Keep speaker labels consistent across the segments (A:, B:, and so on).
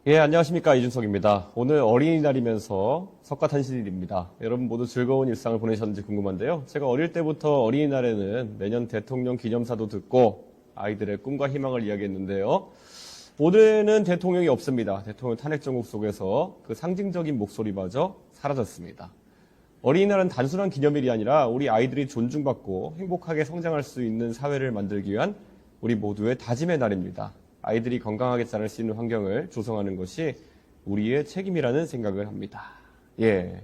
A: 예, 안녕하십니까. 이준석입니다. 오늘 어린이날이면서 석가탄신일입니다. 여러분 모두 즐거운 일상을 보내셨는지 궁금한데요. 제가 어릴 때부터 어린이날에는 매년 대통령 기념사도 듣고 아이들의 꿈과 희망을 이야기했는데요. 올해는 대통령이 없습니다. 대통령 탄핵 정국 속에서 그 상징적인 목소리마저 사라졌습니다. 어린이날은 단순한 기념일이 아니라 우리 아이들이 존중받고 행복하게 성장할 수 있는 사회를 만들기 위한 우리 모두의 다짐의 날입니다. 아이들이 건강하게 자랄 수 있는 환경을 조성하는 것이 우리의 책임이라는 생각을 합니다. 예.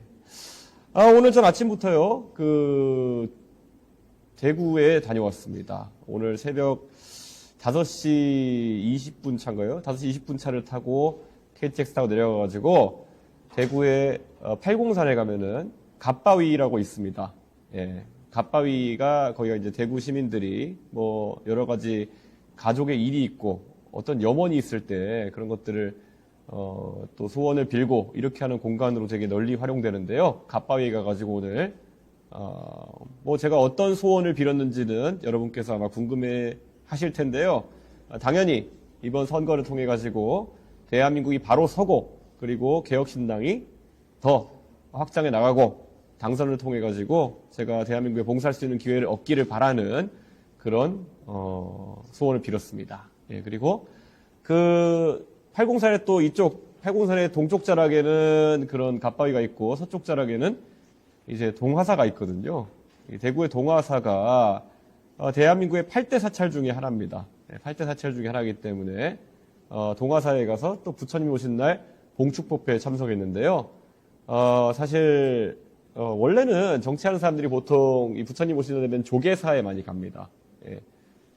A: 오늘 전 아침부터요, 대구에 다녀왔습니다. 오늘 새벽 5시 20분 차인가요? 5시 20분 차를 타고 KTX 타고 내려가가지고 대구의 팔공산에 가면은 갓바위라고 있습니다. 예. 갓바위가 거기가 이제 대구 시민들이 뭐 여러 가지 가족의 일이 있고 어떤 염원이 있을 때 그런 것들을 또 소원을 빌고 이렇게 하는 공간으로 되게 널리 활용되는데요. 갓바위에 가가지고 오늘 뭐 제가 어떤 소원을 빌었는지는 여러분께서 아마 궁금해 하실 텐데요. 당연히 이번 선거를 통해 가지고 대한민국이 바로 서고 그리고 개혁신당이 더 확장해 나가고 당선을 통해 가지고 제가 대한민국에 봉사할 수 있는 기회를 얻기를 바라는 그런 소원을 빌었습니다. 예, 그리고 팔공산의 또 팔공산의 동쪽 자락에는 그런 갓바위가 있고 서쪽 자락에는 이제 동화사가 있거든요. 대구의 동화사가 대한민국의 8대 사찰 중에 하나입니다. 8대 사찰 중에 하나이기 때문에 동화사에 가서 또 부처님 오신 날 봉축법회에 참석했는데요. 사실 원래는 정치하는 사람들이 보통 이 부처님 오시는 데면 조계사에 많이 갑니다. 예.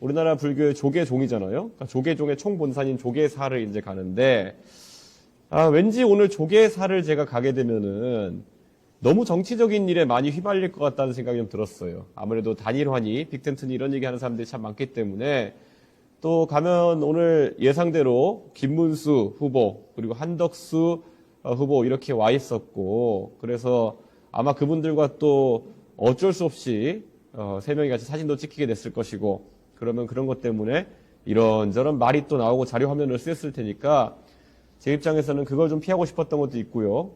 A: 우리나라 불교의 조계종이잖아요. 그러니까 조계종의 총본산인 조계사를 이제 가는데, 왠지 오늘 조계사를 제가 가게 되면은 너무 정치적인 일에 많이 휘말릴 것 같다는 생각이 좀 들었어요. 아무래도 단일화니, 빅텐트니 이런 얘기 하는 사람들이 참 많기 때문에 또 가면 오늘 예상대로 김문수 후보, 그리고 한덕수 후보 이렇게 와 있었고, 그래서 아마 그분들과 또 어쩔 수 없이 세 명이 같이 사진도 찍히게 됐을 것이고, 그러면 그런 것 때문에 이런저런 말이 또 나오고 자료 화면을 쓰였을 테니까 제 입장에서는 그걸 좀 피하고 싶었던 것도 있고요.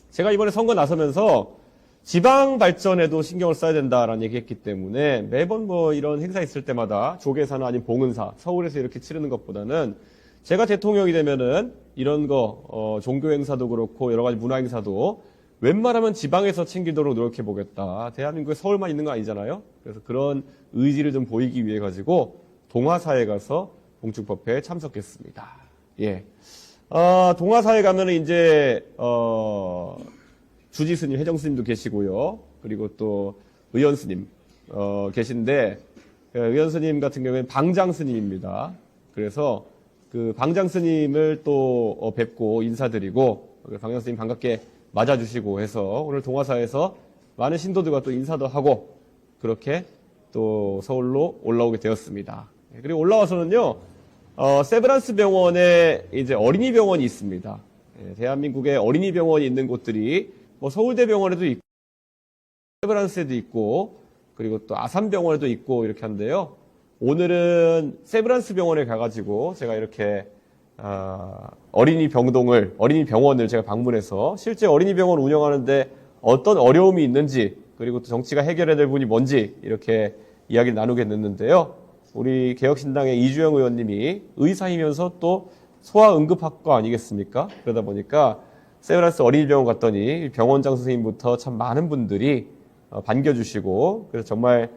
A: 제가 이번에 선거 나서면서 지방 발전에도 신경을 써야 된다라는 얘기했기 때문에 매번 뭐 이런 행사 있을 때마다 조계사나 아니면 봉은사, 서울에서 이렇게 치르는 것보다는 제가 대통령이 되면은 이런 거 종교 행사도 그렇고 여러 가지 문화 행사도 웬만하면 지방에서 챙기도록 노력해 보겠다. 대한민국에 서울만 있는 거 아니잖아요. 그래서 그런 의지를 좀 보이기 위해 가지고 동화사에 가서 봉축법회에 참석했습니다. 예. 동화사에 가면은 이제 주지 스님, 회정 스님도 계시고요. 그리고 또 의원 스님 계신데 의원 스님 같은 경우에는 방장 스님입니다. 그래서 그 방장 스님을 또 뵙고 인사드리고 방장 스님 반갑게 맞아주시고 해서 오늘 동화사에서 많은 신도들과 또 인사도 하고 그렇게 또 서울로 올라오게 되었습니다. 그리고 올라와서는요, 세브란스 병원에 이제 어린이 병원이 있습니다. 대한민국에 어린이 병원이 있는 곳들이 뭐 서울대병원에도 있고, 세브란스에도 있고, 그리고 또 아산병원에도 있고 이렇게 한데요. 오늘은 세브란스 병원에 가가지고 제가 이렇게 어린이 병원을 제가 방문해서 실제 어린이 병원 운영하는데 어떤 어려움이 있는지 그리고 또 정치가 해결해야 될 부분이 뭔지 이렇게 이야기를 나누게 됐는데요. 우리 개혁신당의 이주영 의원님이 의사이면서 또 소아응급학과 아니겠습니까? 그러다 보니까 세브란스 어린이병원 갔더니 병원장 선생님부터 참 많은 분들이 반겨주시고 그래서 정말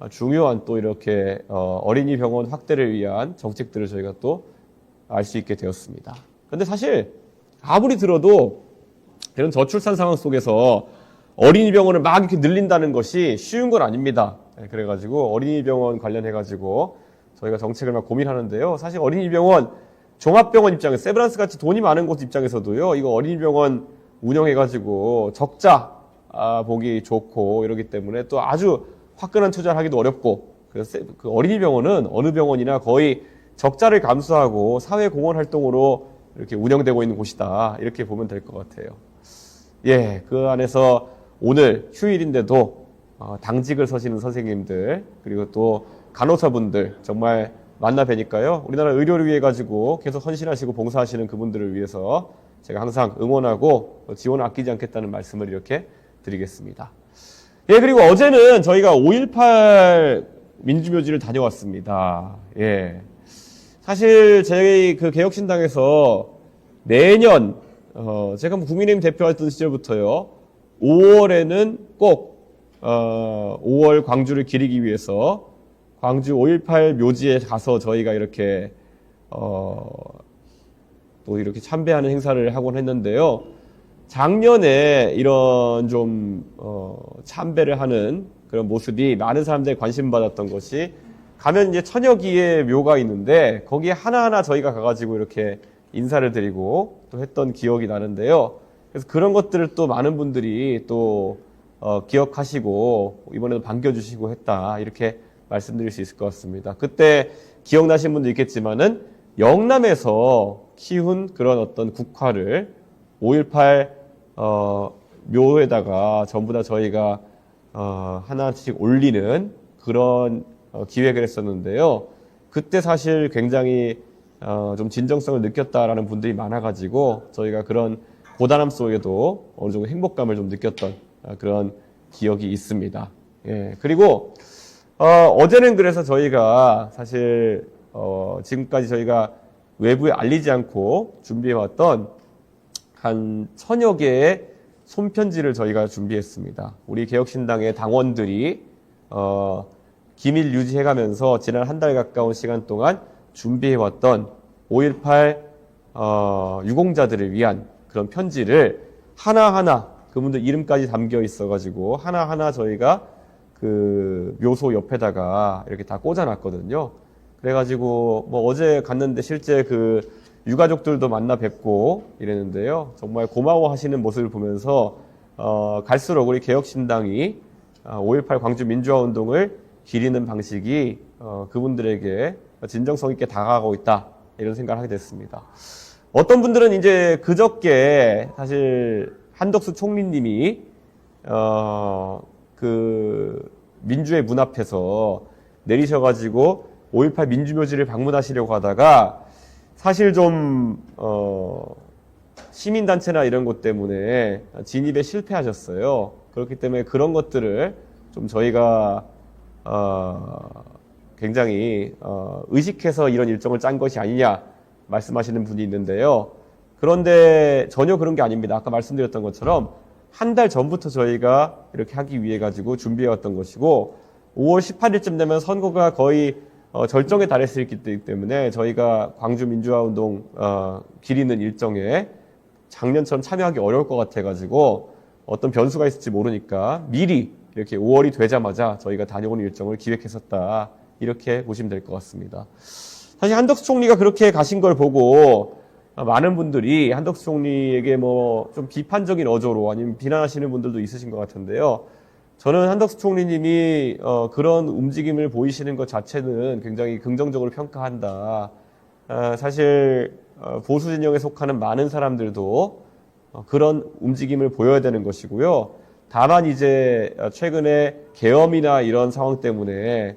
A: 중요한 또 이렇게 어린이 병원 확대를 위한 정책들을 저희가 또 알 수 있게 되었습니다. 근데 사실 아무리 들어도 이런 저출산 상황 속에서 어린이 병원을 막 이렇게 늘린다는 것이 쉬운 건 아닙니다. 그래가지고 어린이 병원 관련해가지고 저희가 정책을 막 고민하는데요. 사실 어린이 병원, 종합병원 입장에서 세브란스 같이 돈이 많은 곳 입장에서도요. 이거 어린이 병원 운영해가지고 적자 보기 좋고 이러기 때문에 또 아주 화끈한 투자를 하기도 어렵고 그래서 그 어린이 병원은 어느 병원이나 거의 적자를 감수하고 사회 공헌 활동으로 이렇게 운영되고 있는 곳이다. 이렇게 보면 될 것 같아요. 예, 그 안에서 오늘 휴일인데도 당직을 서시는 선생님들 그리고 또 간호사분들 정말 만나 뵈니까요. 우리나라 의료를 위해 가지고 계속 헌신하시고 봉사하시는 그분들을 위해서 제가 항상 응원하고 지원을 아끼지 않겠다는 말씀을 이렇게 드리겠습니다. 예, 그리고 어제는 저희가 5.18 민주묘지를 다녀왔습니다. 예. 사실 저희 그 개혁신당에서 매년 제가 국민의힘 대표했던 시절부터요. 5월에는 꼭 5월 광주를 기리기 위해서 광주 5.18 묘지에 가서 저희가 이렇게 또 이렇게 참배하는 행사를 하곤 했는데요. 작년에 이런 좀 참배를 하는 그런 모습이 많은 사람들이 관심 받았던 것이 가면 이제 천여 기의 묘가 있는데 거기에 하나하나 저희가 가가지고 이렇게 인사를 드리고 또 했던 기억이 나는데요. 그래서 그런 것들을 또 많은 분들이 또 기억하시고 이번에도 반겨주시고 했다 이렇게 말씀드릴 수 있을 것 같습니다. 그때 기억나신 분도 있겠지만은 영남에서 키운 그런 어떤 국화를 5.18 묘에다가 전부 다 저희가 하나씩 올리는 그런 기획을 했었는데요. 그때 사실 굉장히 좀 진정성을 느꼈다라는 분들이 많아가지고 저희가 그런 고단함 속에도 어느 정도 행복감을 좀 느꼈던 그런 기억이 있습니다. 예, 그리고 어제는 그래서 저희가 사실 지금까지 저희가 외부에 알리지 않고 준비해왔던 한 1000여 개의 손편지를 저희가 준비했습니다. 우리 개혁신당의 당원들이 기밀 유지해가면서 지난 한 달 가까운 시간 동안 준비해왔던 5.18 유공자들을 위한 그런 편지를 하나하나 그분들 이름까지 담겨 있어가지고 하나하나 저희가 그 묘소 옆에다가 이렇게 다 꽂아놨거든요. 그래가지고 뭐 어제 갔는데 실제 그 유가족들도 만나 뵙고 이랬는데요. 정말 고마워하시는 모습을 보면서 갈수록 우리 개혁신당이 5.18 광주 민주화운동을 기리는 방식이 그분들에게 진정성 있게 다가가고 있다 이런 생각을 하게 됐습니다. 어떤 분들은 이제 그저께 사실 한덕수 총리님이 그 민주의 문 앞에서 내리셔가지고 5.18 민주묘지를 방문하시려고 하다가 사실 좀 시민단체나 이런 것 때문에 진입에 실패하셨어요. 그렇기 때문에 그런 것들을 좀 저희가 굉장히 의식해서 이런 일정을 짠 것이 아니냐 말씀하시는 분이 있는데요. 그런데 전혀 그런 게 아닙니다. 아까 말씀드렸던 것처럼 한 달 전부터 저희가 이렇게 하기 위해 가지고 준비해왔던 것이고 5월 18일쯤 되면 선거가 거의 절정에 달했을 때이기 때문에 저희가 광주 민주화운동 기리는 일정에 작년처럼 참여하기 어려울 것 같아가지고 어떤 변수가 있을지 모르니까 미리 이렇게 5월이 되자마자 저희가 다녀오는 일정을 기획했었다 이렇게 보시면 될 것 같습니다. 사실 한덕수 총리가 그렇게 가신 걸 보고 많은 분들이 한덕수 총리에게 뭐 좀 비판적인 어조로 아니면 비난하시는 분들도 있으신 것 같은데요. 저는 한덕수 총리님이 그런 움직임을 보이시는 것 자체는 굉장히 긍정적으로 평가한다. 사실 보수 진영에 속하는 많은 사람들도 그런 움직임을 보여야 되는 것이고요. 다만 이제 최근에 계엄이나 이런 상황 때문에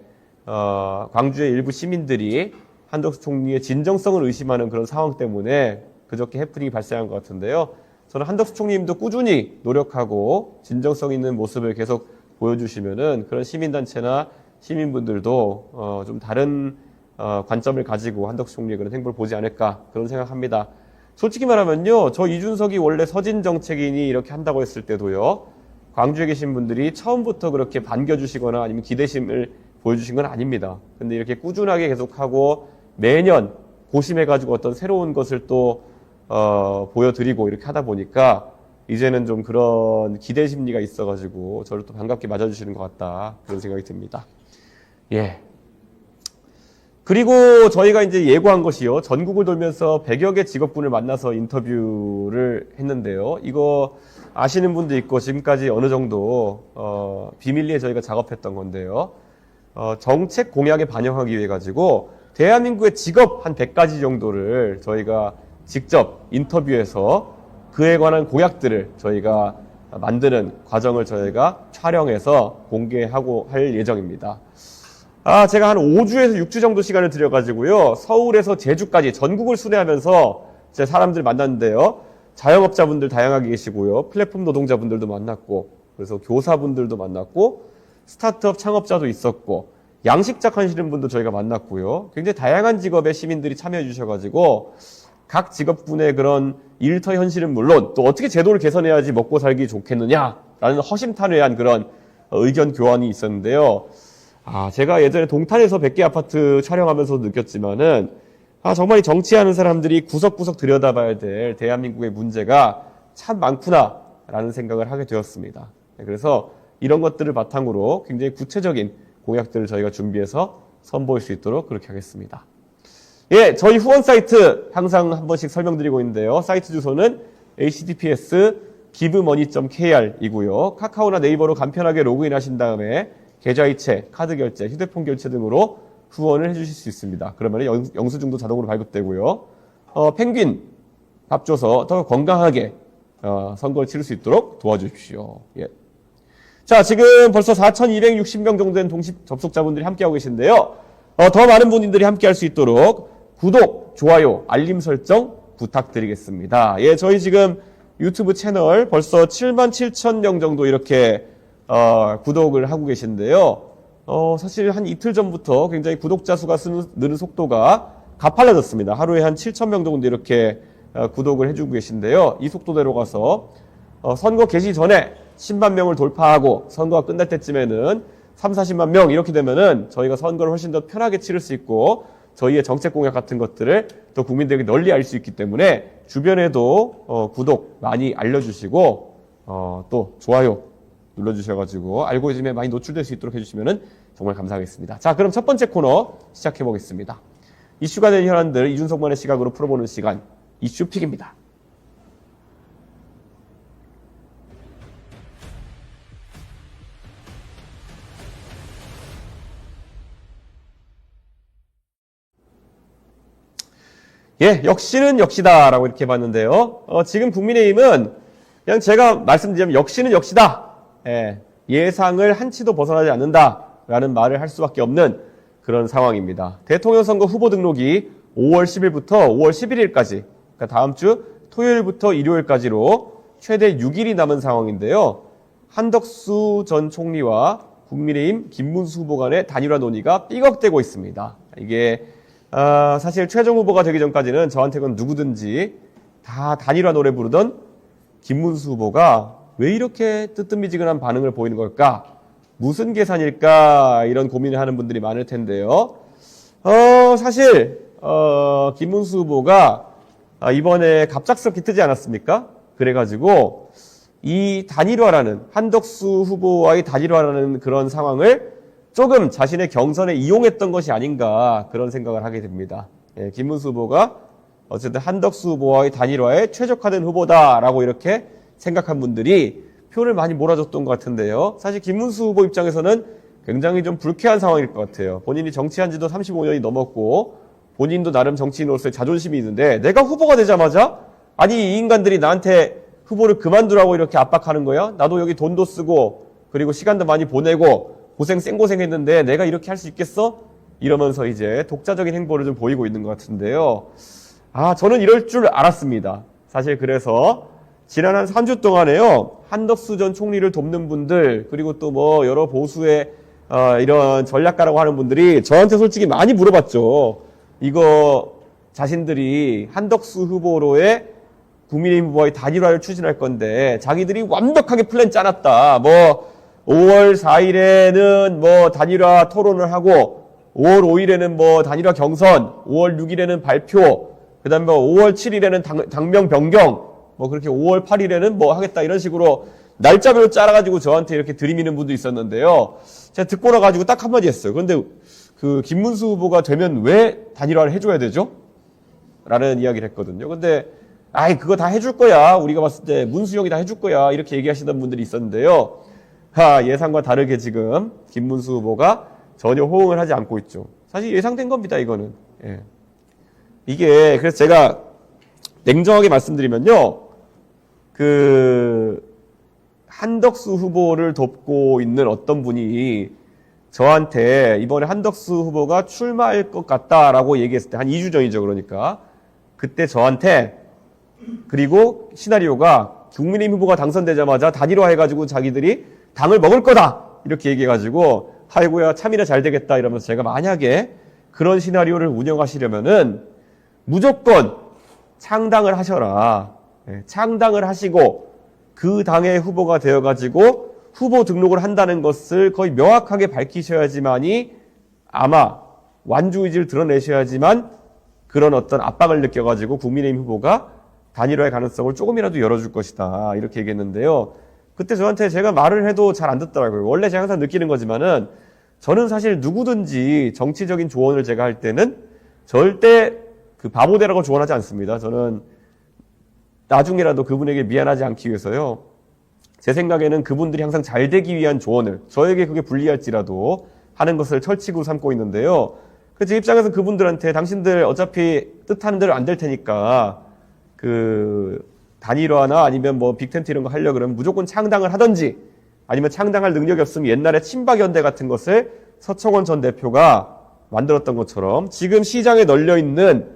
A: 광주의 일부 시민들이 한덕수 총리의 진정성을 의심하는 그런 상황 때문에 그저께 해프닝이 발생한 것 같은데요. 저는 한덕수 총리님도 꾸준히 노력하고 진정성 있는 모습을 계속 보여주시면은 그런 시민단체나 시민분들도 좀 다른 관점을 가지고 한덕수 총리의 그런 행보를 보지 않을까 그런 생각합니다. 솔직히 말하면요, 저 이준석이 원래 서진 정책인이 이렇게 한다고 했을 때도요, 광주에 계신 분들이 처음부터 그렇게 반겨주시거나 아니면 기대심을 보여주신 건 아닙니다. 근데 이렇게 꾸준하게 계속하고 매년 고심해가지고 어떤 새로운 것을 또 보여드리고 이렇게 하다 보니까 이제는 좀 그런 기대 심리가 있어가지고 저를 또 반갑게 맞아주시는 것 같다 그런 생각이 듭니다. 예. 그리고 저희가 이제 예고한 것이요, 전국을 돌면서 100여 개 직업군을 만나서 인터뷰를 했는데요. 이거 아시는 분도 있고 지금까지 어느 정도 비밀리에 저희가 작업했던 건데요. 정책 공약에 반영하기 위해 가지고 대한민국의 직업 한 100가지 정도를 저희가 직접 인터뷰해서 그에 관한 공약들을 저희가 만드는 과정을 저희가 촬영해서 공개하고 할 예정입니다. 제가 한 5주에서 6주 정도 시간을 들여가지고요. 서울에서 제주까지 전국을 순회하면서 제 사람들 만났는데요. 자영업자분들 다양하게 계시고요. 플랫폼 노동자분들도 만났고, 그래서 교사분들도 만났고, 스타트업 창업자도 있었고, 양식작 하시는 분도 저희가 만났고요. 굉장히 다양한 직업의 시민들이 참여해 주셔가지고, 각 직업군의 그런 일터 현실은 물론 또 어떻게 제도를 개선해야지 먹고 살기 좋겠느냐라는 허심탄회한 그런 의견 교환이 있었는데요. 제가 예전에 동탄에서 100개 아파트 촬영하면서 느꼈지만은, 정말 이 정치하는 사람들이 구석구석 들여다봐야 될 대한민국의 문제가 참 많구나라는 생각을 하게 되었습니다. 그래서 이런 것들을 바탕으로 굉장히 구체적인 공약들을 저희가 준비해서 선보일 수 있도록 그렇게 하겠습니다. 예, 저희 후원 사이트 항상 한 번씩 설명드리고 있는데요. 사이트 주소는 https givemoney.kr이고요. 카카오나 네이버로 간편하게 로그인 하신 다음에 계좌이체, 카드 결제, 휴대폰 결제 등으로 후원을 해주실 수 있습니다. 그러면 영수증도 자동으로 발급되고요. 펭귄 밥 줘서 더 건강하게 선거를 치를 수 있도록 도와주십시오. 예. 자, 지금 벌써 4,260명 정도 된 동시 접속자분들이 함께하고 계신데요. 더 많은 분들이 함께할 수 있도록 구독, 좋아요, 알림 설정 부탁드리겠습니다. 예, 저희 지금 유튜브 채널 벌써 77,000명 정도 이렇게 구독을 하고 계신데요. 사실 한 이틀 전부터 굉장히 구독자 수가 느는 속도가 가팔라졌습니다. 하루에 한 7,000명 정도 이렇게 구독을 해주고 계신데요. 이 속도대로 가서 선거 개시 전에 10만 명을 돌파하고 선거가 끝날 때쯤에는 3, 40만 명 이렇게 되면은 저희가 선거를 훨씬 더 편하게 치를 수 있고 저희의 정책 공약 같은 것들을 또 국민들에게 널리 알 수 있기 때문에 주변에도 구독 많이 알려주시고 또 좋아요 눌러주셔가지고 알고리즘에 많이 노출될 수 있도록 해주시면 정말 감사하겠습니다. 자, 그럼 첫 번째 코너 시작해 보겠습니다. 이슈가 된 현안들 이준석만의 시각으로 풀어보는 시간 이슈픽입니다. 예, 역시는 역시다라고 이렇게 봤는데요. 지금 국민의힘은 그냥 제가 말씀드리면 역시는 역시다. 예상을 한치도 벗어나지 않는다라는 말을 할 수밖에 없는 그런 상황입니다. 대통령 선거 후보 등록이 5월 10일부터 5월 11일까지, 그러니까 다음 주 토요일부터 일요일까지로 최대 6일이 남은 상황인데요. 한덕수 전 총리와 국민의힘 김문수 후보 간의 단일화 논의가 삐걱대고 있습니다. 이게 사실 최종 후보가 되기 전까지는 저한테는 누구든지 다 단일화 노래 부르던 김문수 후보가 왜 이렇게 뜨뜻미지근한 반응을 보이는 걸까? 무슨 계산일까? 이런 고민을 하는 분들이 많을 텐데요. 사실 김문수 후보가 이번에 갑작스럽게 뜨지 않았습니까? 그래가지고 이 단일화라는 한덕수 후보와의 단일화라는 그런 상황을 조금 자신의 경선에 이용했던 것이 아닌가 그런 생각을 하게 됩니다. 예, 김문수 후보가 어쨌든 한덕수 후보와의 단일화에 최적화된 후보다라고 이렇게 생각한 분들이 표를 많이 몰아줬던 것 같은데요. 사실 김문수 후보 입장에서는 굉장히 좀 불쾌한 상황일 것 같아요. 본인이 정치한 지도 35년이 넘었고 본인도 나름 정치인으로서의 자존심이 있는데 내가 후보가 되자마자 아니 이 인간들이 나한테 후보를 그만두라고 이렇게 압박하는 거야? 나도 여기 돈도 쓰고 그리고 시간도 많이 보내고 생고생했는데 내가 이렇게 할 수 있겠어? 이러면서 이제 독자적인 행보를 좀 보이고 있는 것 같은데요. 저는 이럴 줄 알았습니다. 사실 그래서 지난 한 3주 동안에요. 한덕수 전 총리를 돕는 분들 그리고 또 뭐 여러 보수의 이런 전략가라고 하는 분들이 저한테 솔직히 많이 물어봤죠. 이거 자신들이 한덕수 후보로의 국민의힘 후보와의 단일화를 추진할 건데 자기들이 완벽하게 플랜 짜놨다. 뭐 5월 4일에는 뭐 단일화 토론을 하고 5월 5일에는 뭐 단일화 경선, 5월 6일에는 발표, 그다음에 뭐 5월 7일에는 당명 변경, 뭐 그렇게 5월 8일에는 뭐 하겠다 이런 식으로 날짜별로 짜가지고 저한테 이렇게 들이미는 분도 있었는데요. 제가 듣고 나가지고 딱 한마디 했어요. 그런데 그 김문수 후보가 되면 왜 단일화를 해줘야 되죠? 라는 이야기를 했거든요. 근데 그거 다 해줄 거야. 우리가 봤을 때 문수 형이 다 해줄 거야. 이렇게 얘기하시던 분들이 있었는데요. 예상과 다르게 지금 김문수 후보가 전혀 호응을 하지 않고 있죠. 사실 예상된 겁니다, 이거는. 예. 이게 그래서 제가 냉정하게 말씀드리면요. 한덕수 후보를 돕고 있는 어떤 분이 저한테 이번에 한덕수 후보가 출마할 것 같다라고 얘기했을 때 한 2주 전이죠. 그러니까 그때 저한테 그리고 시나리오가 국민의힘 후보가 당선되자마자 단일화해가지고 자기들이 당을 먹을 거다 이렇게 얘기해가지고 아이고야 참이나 잘 되겠다 이러면서 제가 만약에 그런 시나리오를 운영하시려면은 무조건 창당을 하셔라. 창당을 하시고 그 당의 후보가 되어가지고 후보 등록을 한다는 것을 거의 명확하게 밝히셔야지만이 아마 완주의지를 드러내셔야지만 그런 어떤 압박을 느껴가지고 국민의힘 후보가 단일화의 가능성을 조금이라도 열어줄 것이다. 이렇게 얘기했는데요. 그때 저한테 제가 말을 해도 잘 안 듣더라고요. 원래 제가 항상 느끼는 거지만은 저는 사실 누구든지 정치적인 조언을 제가 할 때는 절대 그 바보되라고 조언하지 않습니다. 저는 나중에라도 그분에게 미안하지 않기 위해서요. 제 생각에는 그분들이 항상 잘 되기 위한 조언을 저에게 그게 불리할지라도 하는 것을 철칙으로 삼고 있는데요. 제 입장에서 그분들한테 당신들 어차피 뜻하는 대로 안 될 테니까 그 단일화나 아니면 뭐 빅텐트 이런 거 하려고 그러면 무조건 창당을 하든지 아니면 창당할 능력이 없으면 옛날에 친박연대 같은 것을 서청원 전 대표가 만들었던 것처럼 지금 시장에 널려있는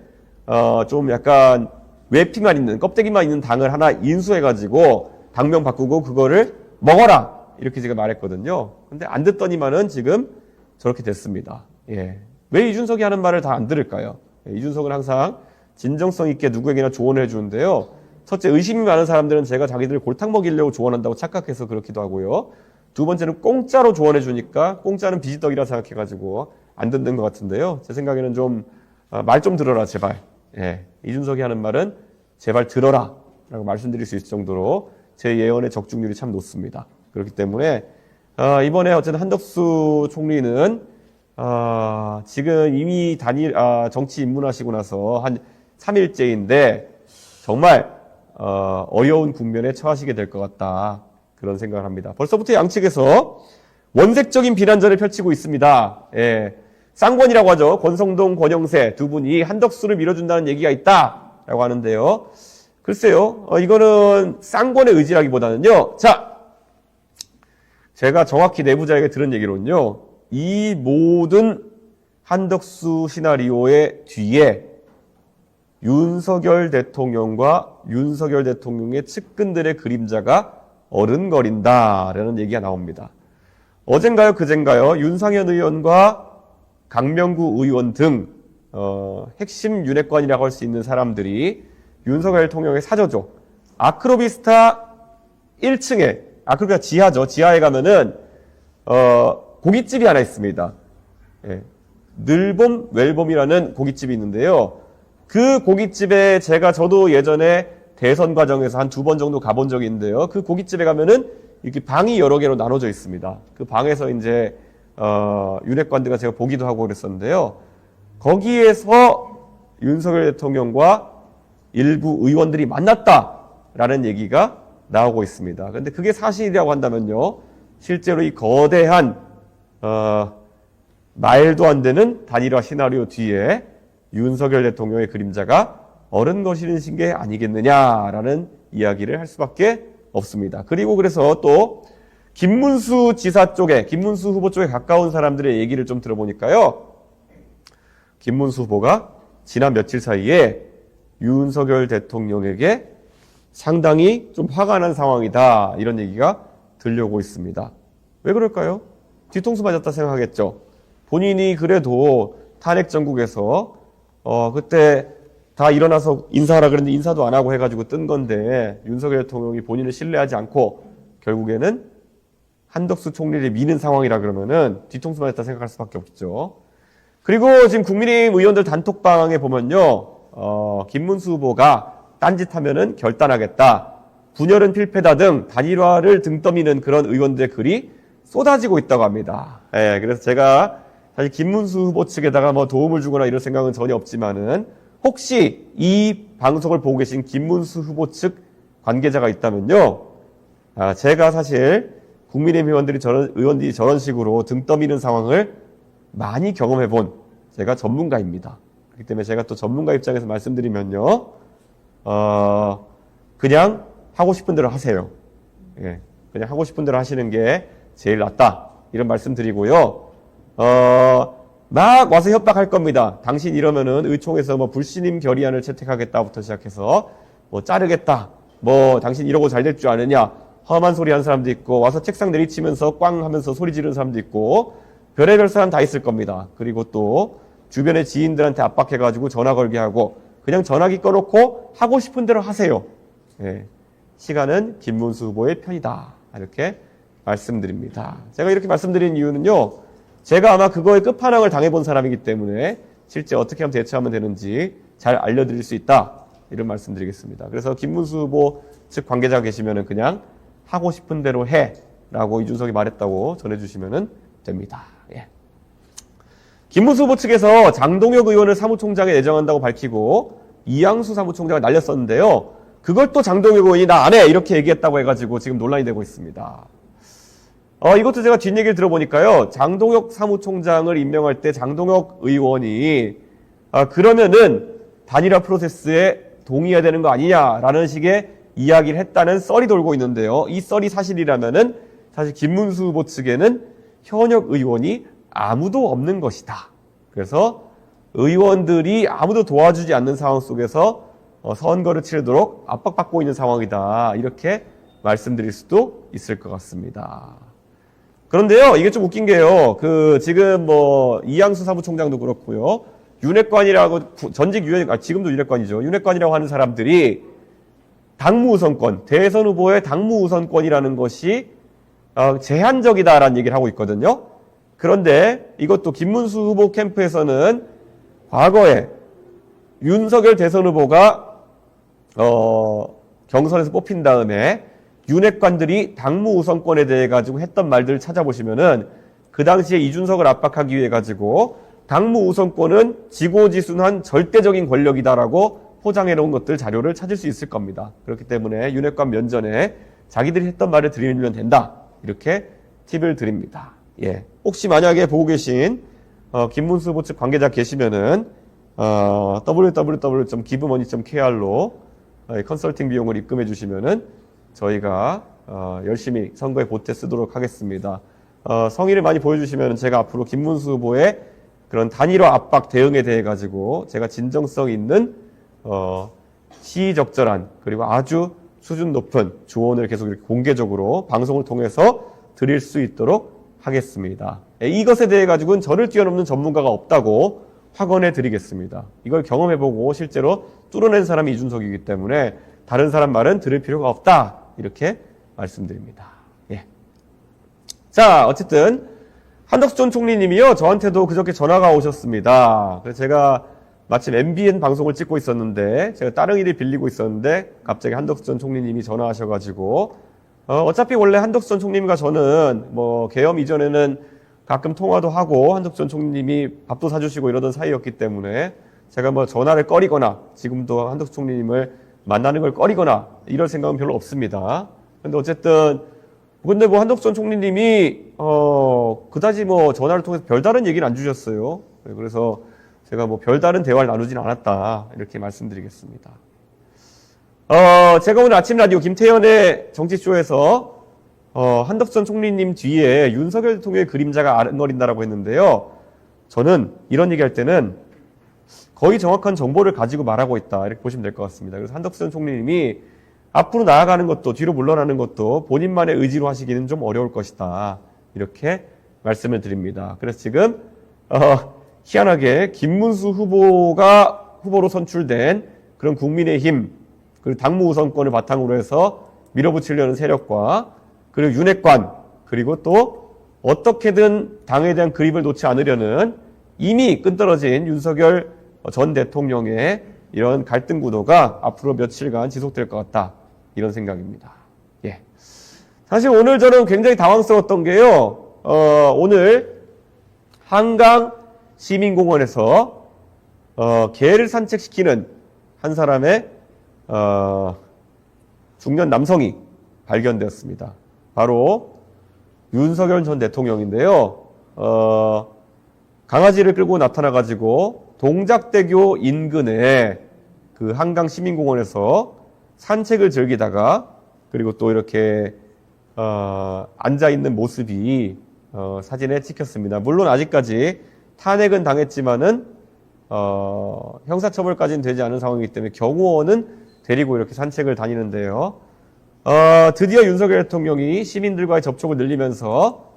A: 좀 약간 외피만 있는 껍데기만 있는 당을 하나 인수해가지고 당명 바꾸고 그거를 먹어라 이렇게 제가 말했거든요. 근데 안 듣더니만은 지금 저렇게 됐습니다. 예. 왜 이준석이 하는 말을 다 안 들을까요? 이준석은 항상 진정성 있게 누구에게나 조언을 해주는데요. 첫째, 의심이 많은 사람들은 제가 자기들 골탕 먹이려고 조언한다고 착각해서 그렇기도 하고요. 두 번째는 공짜로 조언해주니까 공짜는 비지떡이라 생각해가지고 안 듣는 것 같은데요. 제 생각에는 좀 말 좀 들어라 제발. 예. 이준석이 하는 말은 제발 들어라 라고 말씀드릴 수 있을 정도로 제 예언의 적중률이 참 높습니다. 그렇기 때문에 이번에 어쨌든 한덕수 총리는 지금 이미 정치 입문하시고 나서 한 3일째인데 정말 어려운 국면에 처하시게 될 것 같다. 그런 생각을 합니다. 벌써부터 양측에서 원색적인 비난전을 펼치고 있습니다. 예. 쌍권이라고 하죠. 권성동, 권영세 두 분이 한덕수를 밀어준다는 얘기가 있다라고 하는데요. 글쎄요. 이거는 쌍권의 의지라기보다는요. 자, 제가 정확히 내부자에게 들은 얘기로는요. 이 모든 한덕수 시나리오의 뒤에 윤석열 대통령과 윤석열 대통령의 측근들의 그림자가 어른거린다라는 얘기가 나옵니다. 어젠가요, 그젠가요, 윤상현 의원과 강명구 의원 등 핵심 윤핵관이라고 할 수 있는 사람들이 윤석열 대통령의 사저죠. 아크로비스타 1층에, 아크로비스타 지하죠. 지하에 가면은 고깃집이 하나 있습니다. 예. 늘봄 웰봄이라는 고깃집이 있는데요. 그 고깃집에 저도 예전에 대선 과정에서 한 2번 정도 가본 적이 있는데요. 그 고깃집에 가면은 이렇게 방이 여러 개로 나눠져 있습니다. 그 방에서 이제 윤핵관들과 제가 보기도 하고 그랬었는데요. 거기에서 윤석열 대통령과 일부 의원들이 만났다라는 얘기가 나오고 있습니다. 그런데 그게 사실이라고 한다면요. 실제로 이 거대한 말도 안 되는 단일화 시나리오 뒤에 윤석열 대통령의 그림자가 어른거리는 게 아니겠느냐라는 이야기를 할 수밖에 없습니다. 그리고 그래서 또 김문수 지사 쪽에, 김문수 후보 쪽에 가까운 사람들의 얘기를 좀 들어보니까요. 김문수 후보가 지난 며칠 사이에 윤석열 대통령에게 상당히 좀 화가 난 상황이다. 이런 얘기가 들려오고 있습니다. 왜 그럴까요? 뒤통수 맞았다 생각하겠죠. 본인이 그래도 탄핵 정국에서 그때 다 일어나서 인사하라 그랬는데 인사도 안 하고 해가지고 뜬 건데 윤석열 대통령이 본인을 신뢰하지 않고 결국에는 한덕수 총리를 미는 상황이라 그러면은 뒤통수 맞았다 생각할 수밖에 없죠. 그리고 지금 국민의힘 의원들 단톡방에 보면요. 김문수 후보가 딴짓하면은 결단하겠다. 분열은 필패다 등 단일화를 등 떠미는 그런 의원들의 글이 쏟아지고 있다고 합니다. 예, 그래서 제가 사실 김문수 후보 측에다가 뭐 도움을 주거나 이런 생각은 전혀 없지만은 혹시 이 방송을 보고 계신 김문수 후보 측 관계자가 있다면요. 제가 사실 국민의힘 의원들이 저런 식으로 등 떠미는 상황을 많이 경험해 본 제가 전문가입니다. 그렇기 때문에 제가 또 전문가 입장에서 말씀드리면요. 그냥 하고 싶은 대로 하세요. 예, 그냥 하고 싶은 대로 하시는 게 제일 낫다. 이런 말씀 드리고요. 막 와서 협박할 겁니다. 당신 이러면은 의총에서 뭐 불신임 결의안을 채택하겠다부터 시작해서 뭐 자르겠다. 뭐 당신 이러고 잘 될 줄 아느냐. 험한 소리 하는 사람도 있고 와서 책상 내리치면서 꽝 하면서 소리 지르는 사람도 있고 별의별 사람 다 있을 겁니다. 그리고 또 주변의 지인들한테 압박해가지고 전화 걸게 하고 그냥 전화기 꺼놓고 하고 싶은 대로 하세요. 예. 시간은 김문수 후보의 편이다. 이렇게 말씀드립니다. 제가 이렇게 말씀드린 이유는요. 제가 아마 그거의 끝판왕을 당해본 사람이기 때문에 실제 어떻게 하면 대처하면 되는지 잘 알려드릴 수 있다. 이런 말씀드리겠습니다. 그래서 김문수 후보 측 관계자가 계시면은 그냥 하고 싶은 대로 해. 라고 이준석이 말했다고 전해주시면 됩니다. 예. 김문수 후보 측에서 장동혁 의원을 사무총장에 내정한다고 밝히고 이양수 사무총장을 날렸었는데요. 그걸 또 장동혁 의원이 나 안 해! 이렇게 얘기했다고 해가지고 지금 논란이 되고 있습니다. 이것도 제가 뒷얘기를 들어보니까요. 장동혁 사무총장을 임명할 때 장동혁 의원이 그러면은 단일화 프로세스에 동의해야 되는 거 아니냐라는 식의 이야기를 했다는 썰이 돌고 있는데요. 이 썰이 사실이라면은 사실 김문수 후보 측에는 현역 의원이 아무도 없는 것이다. 그래서 의원들이 아무도 도와주지 않는 상황 속에서 선거를 치르도록 압박받고 있는 상황이다. 이렇게 말씀드릴 수도 있을 것 같습니다. 그런데요, 이게 좀 웃긴 게요. 지금 이양수 사무총장도 그렇고요. 윤핵관이라고, 지금도 윤핵관이죠. 윤핵관이라고 하는 사람들이 당무우선권, 대선 후보의 당무우선권이라는 것이 제한적이다라는 얘기를 하고 있거든요. 그런데 이것도 김문수 후보 캠프에서는 과거에 윤석열 대선 후보가 경선에서 뽑힌 다음에 윤핵관들이 당무 우선권에 대해 가지고 했던 말들을 찾아보시면은 그 당시에 이준석을 압박하기 위해 가지고 당무 우선권은 지고지순한 절대적인 권력이다라고 포장해 놓은 것들 자료를 찾을 수 있을 겁니다. 그렇기 때문에 윤핵관 면전에 자기들이 했던 말을 들으면 된다. 이렇게 팁을 드립니다. 예. 혹시 만약에 보고 계신 김문수 후보 측 관계자 계시면은 www.givemoney.kr로 컨설팅 비용을 입금해 주시면은 저희가 열심히 선거에 보태 쓰도록 하겠습니다. 성의를 많이 보여주시면 제가 앞으로 김문수 후보의 그런 단일화 압박 대응에 대해 가지고 제가 진정성 있는 시의적절한 그리고 아주 수준 높은 조언을 계속 이렇게 공개적으로 방송을 통해서 드릴 수 있도록 하겠습니다. 이것에 대해 가지고는 저를 뛰어넘는 전문가가 없다고 확언해 드리겠습니다. 이걸 경험해보고 실제로 뚫어낸 사람이 이준석이기 때문에 다른 사람 말은 들을 필요가 없다. 이렇게 말씀드립니다. 예. 자, 어쨌든 한덕수 전 총리님이요. 저한테도 그저께 전화가 오셨습니다. 그래서 제가 마침 MBN 방송을 찍고 있었는데 제가 따릉이를 빌리고 있었는데 갑자기 한덕수 전 총리님이 전화하셔가지고 어차피 원래 한덕수 전 총리님과 저는 계엄 이전에는 가끔 통화도 하고 한덕수 전 총리님이 밥도 사주시고 이러던 사이였기 때문에 제가 전화를 꺼리거나 지금도 한덕수 총리님을 만나는 걸 꺼리거나 이럴 생각은 별로 없습니다. 근데 어쨌든 한덕수 전 총리님이 그다지 전화를 통해서 별다른 얘기는 안 주셨어요. 그래서 제가 별다른 대화를 나누진 않았다 이렇게 말씀드리겠습니다. 제가 오늘 아침 라디오 김태현의 정치쇼에서 한덕수 전 총리님 뒤에 윤석열 대통령의 그림자가 아른거린다라고 했는데요. 저는 이런 얘기할 때는 거의 정확한 정보를 가지고 말하고 있다 이렇게 보시면 될 것 같습니다. 그래서 한덕수 전 총리님이 앞으로 나아가는 것도 뒤로 물러나는 것도 본인만의 의지로 하시기는 좀 어려울 것이다 이렇게 말씀을 드립니다. 그래서 지금 희한하게 김문수 후보가 후보로 선출된 그런 국민의힘 그리고 당무 우선권을 바탕으로 해서 밀어붙이려는 세력과 그리고 윤핵관 그리고 또 어떻게든 당에 대한 그립을 놓지 않으려는 이미 끈떨어진 윤석열 전 대통령의 이런 갈등 구도가 앞으로 며칠간 지속될 것 같다. 이런 생각입니다. 예. 사실 오늘 저는 굉장히 당황스러웠던 게요. 오늘 한강 시민공원에서 개를 산책시키는 한 사람의 중년 남성이 발견되었습니다. 바로 윤석열 전 대통령인데요. 강아지를 끌고 나타나가지고 동작대교 인근에 그 한강 시민공원에서 산책을 즐기다가 그리고 또 이렇게 앉아 있는 모습이 사진에 찍혔습니다. 물론 아직까지 탄핵은 당했지만은 형사처벌까지는 되지 않은 상황이기 때문에 경호원은 데리고 이렇게 산책을 다니는데요. 드디어 윤석열 대통령이 시민들과의 접촉을 늘리면서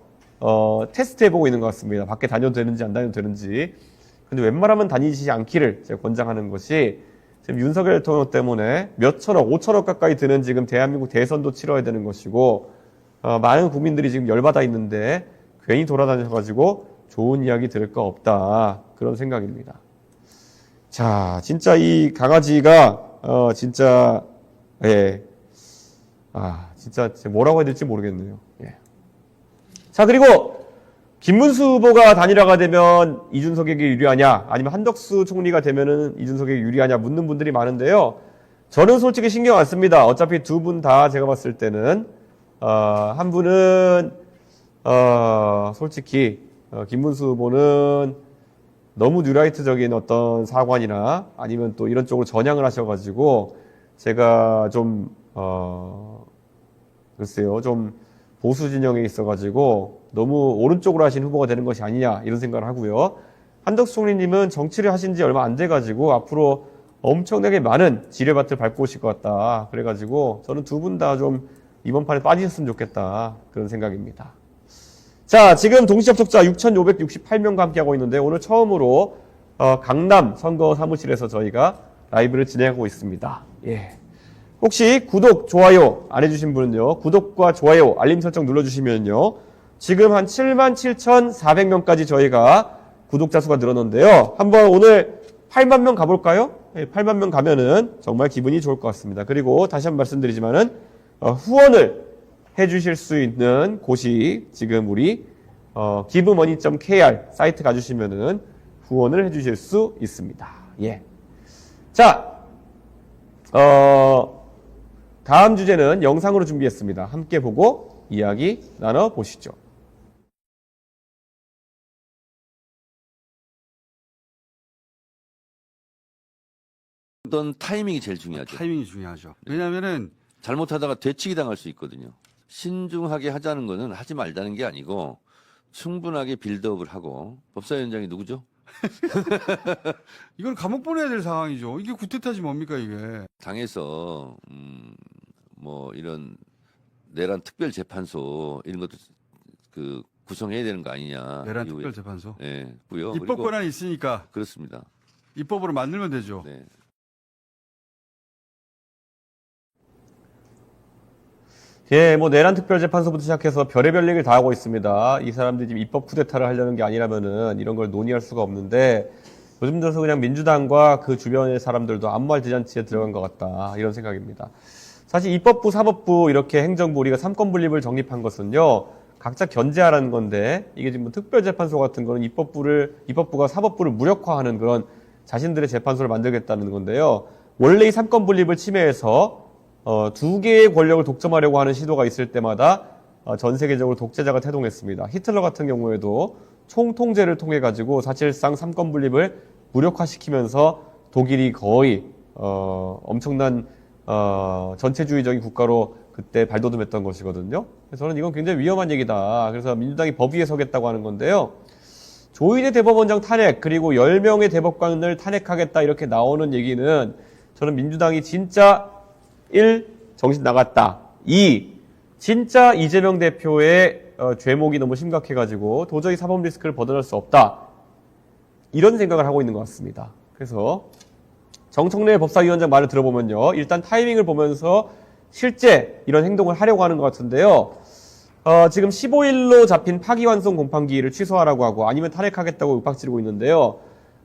A: 테스트해보고 있는 것 같습니다. 밖에 다녀도 되는지 안 다녀도 되는지. 근데 웬만하면 다니지 않기를 제가 권장하는 것이 지금 윤석열 대통령 때문에 몇천억, 5천억 가까이 드는 지금 대한민국 대선도 치러야 되는 것이고 많은 국민들이 지금 열받아 있는데 괜히 돌아다녀가지고 좋은 이야기 들을 거 없다. 그런 생각입니다. 자, 진짜 이 강아지가 진짜 진짜 뭐라고 해야 될지 모르겠네요. 예. 자, 그리고 김문수 후보가 단일화가 되면 이준석에게 유리하냐, 아니면 한덕수 총리가 되면은 이준석에게 유리하냐 묻는 분들이 많은데요. 저는 솔직히 신경 안 씁니다. 어차피 두 분 다 제가 봤을 때는 한 분은 솔직히 김문수 후보는 너무 뉴라이트적인 어떤 사관이나 아니면 또 이런 쪽으로 전향을 하셔가지고 제가 좀 글쎄요, 좀 보수 진영에 있어가지고 너무 오른쪽으로 하신 후보가 되는 것이 아니냐 이런 생각을 하고요. 한덕수 총리님은 정치를 하신 지 얼마 안 돼가지고 앞으로 엄청나게 많은 지뢰밭을 밟고 오실 것 같다. 그래가지고 저는 두 분 다 좀 이번 판에 빠지셨으면 좋겠다. 그런 생각입니다. 자, 지금 동시접촉자 6,568명과 함께하고 있는데 오늘 처음으로 강남 선거 사무실에서 저희가 라이브를 진행하고 있습니다. 예. 혹시 구독, 좋아요 안 해주신 분은요. 구독과 좋아요, 알림 설정 눌러주시면요. 지금 한 77,400명까지 저희가 구독자 수가 늘었는데요. 한번 오늘 8만 명 가볼까요? 8만 명 가면은 정말 기분이 좋을 것 같습니다. 그리고 다시 한번 말씀드리지만은 후원을 해주실 수 있는 곳이 지금 우리 givemoney.kr 사이트 가주시면은 후원을 해주실 수 있습니다. 예. 자, 다음 주제는 영상으로 준비했습니다. 함께 보고 이야기 나눠보시죠.
B: 어떤 타이밍이 제일 중요하죠.
C: 타이밍이 중요하죠. 왜냐하면은
B: 잘못하다가 되치기 당할 수 있거든요. 신중하게 하자는 거는 하지 말자는 게 아니고 충분하게 빌드업을 하고 법사위원장이 누구죠?
C: 이건 감옥 보내야 될 상황이죠. 이게 구태타지 뭡니까 이게.
B: 당에서 뭐 이런 내란 특별재판소 이런 것도 그 구성해야 되는 거 아니냐.
C: 내란
B: 이후에.
C: 특별재판소.
B: 네, 고요.
C: 입법
B: 그리고
C: 권한이 있으니까
B: 그렇습니다.
C: 입법으로 만들면 되죠.
B: 네.
A: 예, 뭐 내란 특별재판소부터 시작해서 별의별 얘기를 다 하고 있습니다. 이 사람들이 지금 입법 쿠데타를 하려는 게 아니라면은 이런 걸 논의할 수가 없는데 요즘 들어서 그냥 민주당과 그 주변의 사람들도 아무 말 대잔치에 들어간 것 같다 이런 생각입니다. 사실 입법부, 사법부 이렇게 행정부 우리가 삼권 분립을 정립한 것은요 각자 견제하라는 건데 이게 지금 특별재판소 같은 거는 입법부가 사법부를 무력화하는 그런 자신들의 재판소를 만들겠다는 건데요. 원래 이 삼권 분립을 침해해서 두 개의 권력을 독점하려고 하는 시도가 있을 때마다 전 세계적으로 독재자가 태동했습니다. 히틀러 같은 경우에도 총통제를 통해 가지고 사실상 삼권 분립을 무력화시키면서 독일이 거의 엄청난 전체주의적인 국가로 그때 발돋움했던 것이거든요. 그래서 저는 이건 굉장히 위험한 얘기다. 그래서 민주당이 법 위에 서겠다고 하는 건데요. 조희대 대법원장 탄핵 그리고 10명의 대법관을 탄핵하겠다 이렇게 나오는 얘기는 저는 민주당이 진짜 1. 정신 나갔다. 2. 진짜 이재명 대표의 죄목이 너무 심각해가지고 도저히 사법 리스크를 벗어날 수 없다. 이런 생각을 하고 있는 것 같습니다. 그래서 정청래 법사위원장 말을 들어보면요. 일단 타이밍을 보면서 실제 이런 행동을 하려고 하는 것 같은데요. 지금 15일로 잡힌 파기환송 공판기일을 취소하라고 하고 아니면 탄핵하겠다고 윽박지르고 있는데요.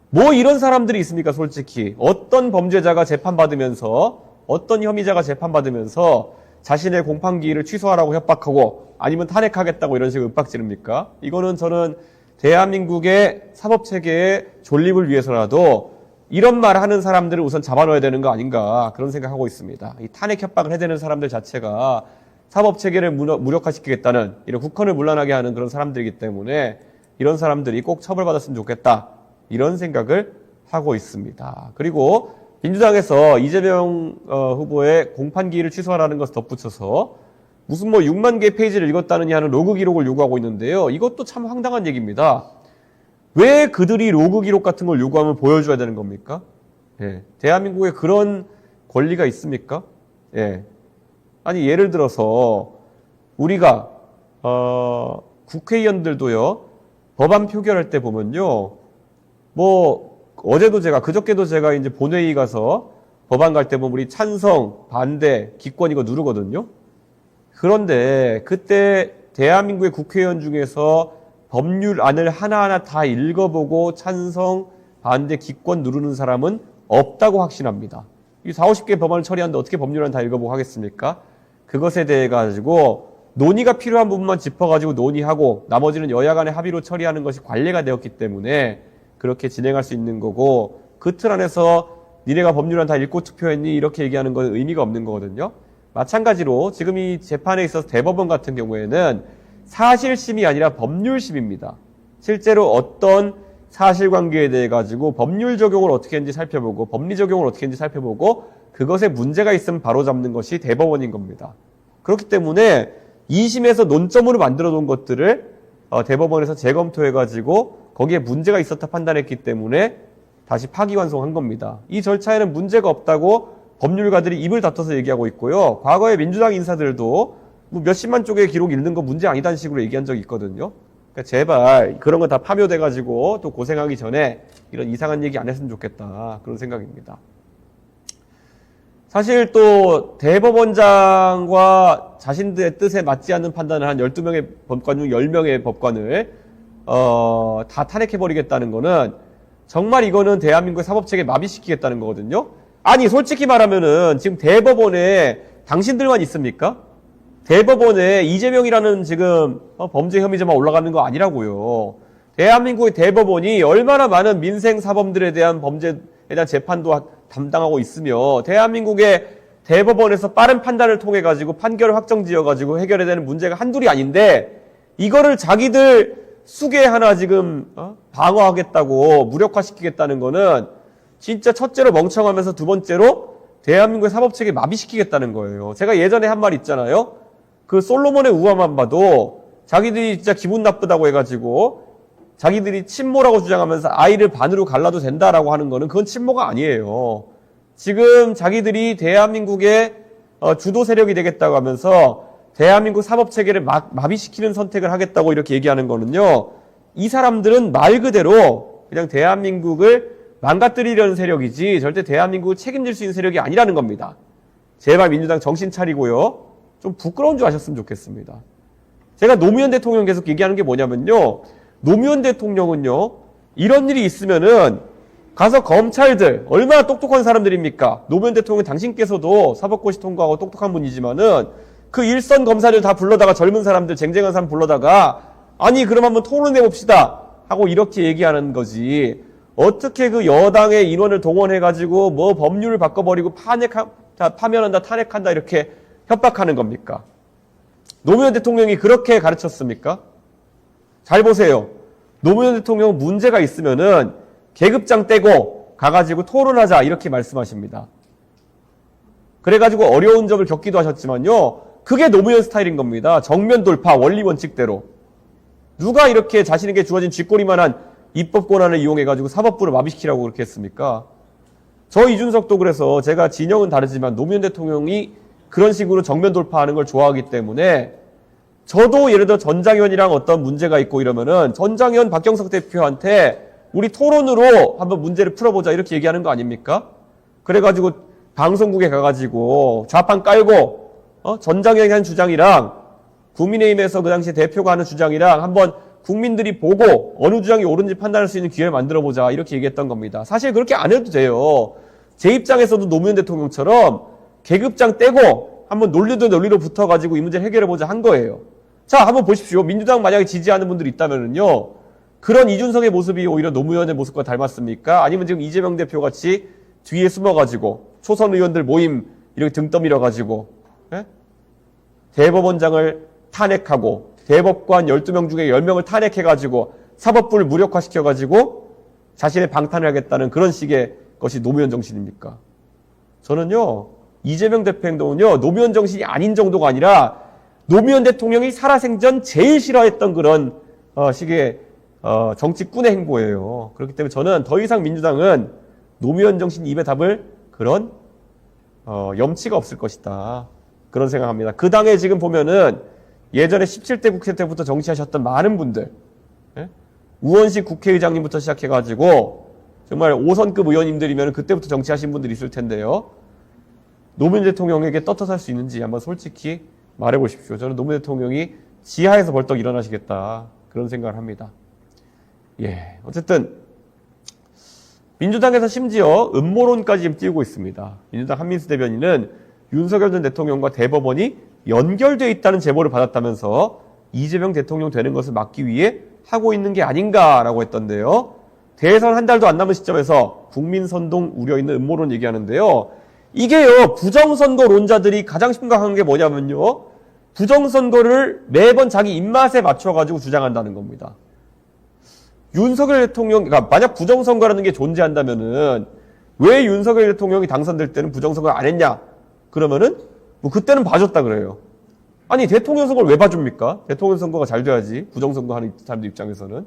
A: 뭐 이런 사람들이 있습니까, 솔직히. 어떤 범죄자가 재판받으면서 어떤 혐의자가 재판받으면서 자신의 공판기일을 취소하라고 협박하고 아니면 탄핵하겠다고 이런 식으로 윽박지릅니까? 이거는 저는 대한민국의 사법체계의 존립을 위해서라도 이런 말 하는 사람들을 우선 잡아넣어야 되는 거 아닌가 그런 생각하고 있습니다. 이 탄핵 협박을 해대는 사람들 자체가 사법체계를 무력화시키겠다는 이런 국헌을 문란하게 하는 그런 사람들이기 때문에 이런 사람들이 꼭 처벌받았으면 좋겠다 이런 생각을 하고 있습니다. 그리고 민주당에서 이재명 후보의 공판기일을 취소하라는 것을 덧붙여서 무슨 뭐 6만 개 페이지를 읽었다느니 하는 로그 기록을 요구하고 있는데요. 이것도 참 황당한 얘기입니다. 왜 그들이 로그 기록 같은 걸 요구하면 보여줘야 되는 겁니까? 예. 대한민국에 그런 권리가 있습니까? 예. 아니, 예를 들어서, 우리가, 국회의원들도요, 법안 표결할 때 보면요, 그저께도 제가 이제 본회의 가서 법안 갈 때 보면 우리 찬성, 반대, 기권 이거 누르거든요? 그런데 그때 대한민국의 국회의원 중에서 법률안을 하나하나 다 읽어보고 찬성, 반대, 기권 누르는 사람은 없다고 확신합니다. 이 40, 50개 법안을 처리하는데 어떻게 법률안 다 읽어보고 하겠습니까? 그것에 대해 가지고 논의가 필요한 부분만 짚어가지고 논의하고 나머지는 여야 간의 합의로 처리하는 것이 관례가 되었기 때문에 그렇게 진행할 수 있는 거고 그 틀 안에서 니네가 법률안 다 읽고 투표했니? 이렇게 얘기하는 건 의미가 없는 거거든요. 마찬가지로 지금 이 재판에 있어서 대법원 같은 경우에는 사실심이 아니라 법률심입니다. 실제로 어떤 사실관계에 대해 가지고 법률 적용을 어떻게 했는지 살펴보고 법리 적용을 어떻게 했는지 살펴보고 그것에 문제가 있으면 바로잡는 것이 대법원인 겁니다. 그렇기 때문에 2심에서 논점으로 만들어 놓은 것들을 대법원에서 재검토해 가지고 거기에 문제가 있었다 판단했기 때문에 다시 파기환송한 겁니다. 이 절차에는 문제가 없다고 법률가들이 입을 다퉈서 얘기하고 있고요. 과거에 민주당 인사들도 뭐 몇십만 쪽의 기록 읽는 거 문제 아니다는 식으로 얘기한 적이 있거든요. 그러니까 제발 그런 거 다 파묘돼가지고 또 고생하기 전에 이런 이상한 얘기 안 했으면 좋겠다. 그런 생각입니다. 사실 또 대법원장과 자신들의 뜻에 맞지 않는 판단을 한 12명의 법관 중 10명의 법관을 다 탄핵해버리겠다는 거는 정말 이거는 대한민국의 사법체계 마비시키겠다는 거거든요. 아니 솔직히 말하면은 지금 대법원에 당신들만 있습니까? 대법원에 이재명이라는 지금 범죄 혐의자만 올라가는 거 아니라고요. 대한민국의 대법원이 얼마나 많은 민생 사범들에 대한 범죄에 대한 재판도 담당하고 있으며 대한민국의 대법원에서 빠른 판단을 통해 가지고 판결을 확정지어 가지고 해결해야 되는 문제가 한둘이 아닌데 이거를 자기들 수계 하나 지금 방어하겠다고 무력화시키겠다는 거는 진짜 첫째로 멍청하면서 두 번째로 대한민국의 사법체계 마비시키겠다는 거예요. 제가 예전에 한 말 있잖아요. 그 솔로몬의 우화만 봐도 자기들이 진짜 기분 나쁘다고 해가지고 자기들이 친모라고 주장하면서 아이를 반으로 갈라도 된다라고 하는 거는 그건 친모가 아니에요. 지금 자기들이 대한민국의 주도 세력이 되겠다고 하면서 대한민국 사법체계를 마비시키는 선택을 하겠다고 이렇게 얘기하는 거는요. 이 사람들은 말 그대로 그냥 대한민국을 망가뜨리려는 세력이지 절대 대한민국을 책임질 수 있는 세력이 아니라는 겁니다. 제발 민주당 정신 차리고요. 좀 부끄러운 줄 아셨으면 좋겠습니다. 제가 노무현 대통령 계속 얘기하는 게 뭐냐면요. 노무현 대통령은요. 이런 일이 있으면은 가서 검찰들 얼마나 똑똑한 사람들입니까? 노무현 대통령 당신께서도 사법고시 통과하고 똑똑한 분이지만은 그 일선 검사들 다 불러다가 젊은 사람들 쟁쟁한 사람 불러다가 아니 그럼 한번 토론해 봅시다 하고 이렇게 얘기하는 거지. 어떻게 그 여당의 인원을 동원해가지고 뭐 법률을 바꿔버리고 파면한다, 탄핵한다 이렇게 협박하는 겁니까? 노무현 대통령이 그렇게 가르쳤습니까? 잘 보세요. 노무현 대통령 문제가 있으면은 계급장 떼고 가가지고 토론하자 이렇게 말씀하십니다. 그래가지고 어려운 점을 겪기도 하셨지만요. 그게 노무현 스타일인 겁니다. 정면 돌파, 원리 원칙대로. 누가 이렇게 자신에게 주어진 쥐꼬리만한 입법 권한을 이용해가지고 사법부를 마비시키라고 그렇게 했습니까? 저 이준석도 그래서 제가 진영은 다르지만 노무현 대통령이 그런 식으로 정면 돌파하는 걸 좋아하기 때문에 저도 예를 들어 전장현이랑 어떤 문제가 있고 이러면은 전장현 박경석 대표한테 우리 토론으로 한번 문제를 풀어보자 이렇게 얘기하는 거 아닙니까? 그래가지고 방송국에 가가지고 좌판 깔고 전장현이 한 주장이랑 국민의힘에서 그 당시 대표가 하는 주장이랑 한번 국민들이 보고 어느 주장이 옳은지 판단할 수 있는 기회를 만들어보자 이렇게 얘기했던 겁니다. 사실 그렇게 안 해도 돼요. 제 입장에서도 노무현 대통령처럼 계급장 떼고 한번 논리도 논리로 붙어가지고 이 문제를 해결해보자 한 거예요. 자, 한번 보십시오. 민주당 만약에 지지하는 분들이 있다면은요. 그런 이준석의 모습이 오히려 노무현의 모습과 닮았습니까? 아니면 지금 이재명 대표 같이 뒤에 숨어가지고 초선 의원들 모임 이렇게 등 떠밀어가지고 대법원장을 탄핵하고 대법관 12명 중에 10명을 탄핵해가지고 사법부를 무력화시켜가지고 자신의 방탄을 하겠다는 그런 식의 것이 노무현 정신입니까? 저는요. 이재명 대표 행동은요. 노무현 정신이 아닌 정도가 아니라 노무현 대통령이 살아생전 제일 싫어했던 그런 식의 정치꾼의 행보예요. 그렇기 때문에 저는 더 이상 민주당은 노무현 정신 입에 담을 그런 염치가 없을 것이다. 그런 생각합니다. 그 당에 지금 보면은 예전에 17대 국회 때부터 정치하셨던 많은 분들, 예? 우원식 국회의장님부터 시작해가지고 정말 5선급 의원님들이면 그때부터 정치하신 분들이 있을 텐데요. 노무현 대통령에게 떳떳할 수 있는지 한번 솔직히 말해보십시오. 저는 노무현 대통령이 지하에서 벌떡 일어나시겠다. 그런 생각을 합니다. 예, 어쨌든 민주당에서 심지어 음모론까지 지금 띄우고 있습니다. 민주당 한민수 대변인은 윤석열 전 대통령과 대법원이 연결되어 있다는 제보를 받았다면서 이재명 대통령 되는 것을 막기 위해 하고 있는 게 아닌가라고 했던데요. 대선 한 달도 안 남은 시점에서 국민 선동 우려 있는 음모론 얘기하는데요. 이게요, 부정선거론자들이 가장 심각한 게 뭐냐면요. 부정선거를 매번 자기 입맛에 맞춰가지고 주장한다는 겁니다. 윤석열 대통령, 그러니까 만약 부정선거라는 게 존재한다면은 왜 윤석열 대통령이 당선될 때는 부정선거 안 했냐? 그러면은 뭐 그때는 봐줬다 그래요. 아니 대통령 선거를 왜 봐줍니까? 대통령 선거가 잘 돼야지. 부정선거 하는 사람들 입장에서는.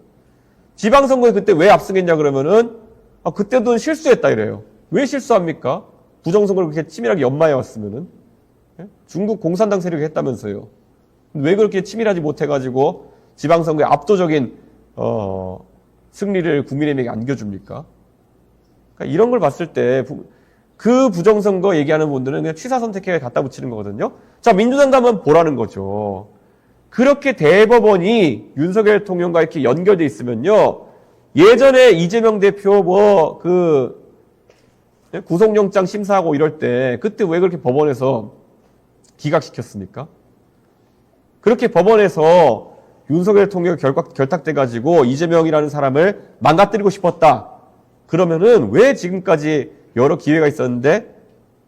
A: 지방선거에 그때 왜 압승했냐 그러면은 그때도 실수했다 이래요. 왜 실수합니까? 부정선거를 그렇게 치밀하게 연마해 왔으면은. 예? 중국 공산당 세력이 했다면서요. 왜 그렇게 치밀하지 못해가지고 지방선거에 압도적인 승리를 국민의힘에게 안겨줍니까? 그러니까 이런 걸 봤을 때 그 부정선거 얘기하는 분들은 그냥 취사 선택해 갖다 붙이는 거거든요. 자, 민주당도 한번 보라는 거죠. 그렇게 대법원이 윤석열 대통령과 이렇게 연결돼 있으면요. 예전에 이재명 대표 구속영장 심사하고 이럴 때 그때 왜 그렇게 법원에서 기각시켰습니까? 그렇게 법원에서 윤석열 대통령이 결탁돼가지고 이재명이라는 사람을 망가뜨리고 싶었다. 그러면은 왜 지금까지 여러 기회가 있었는데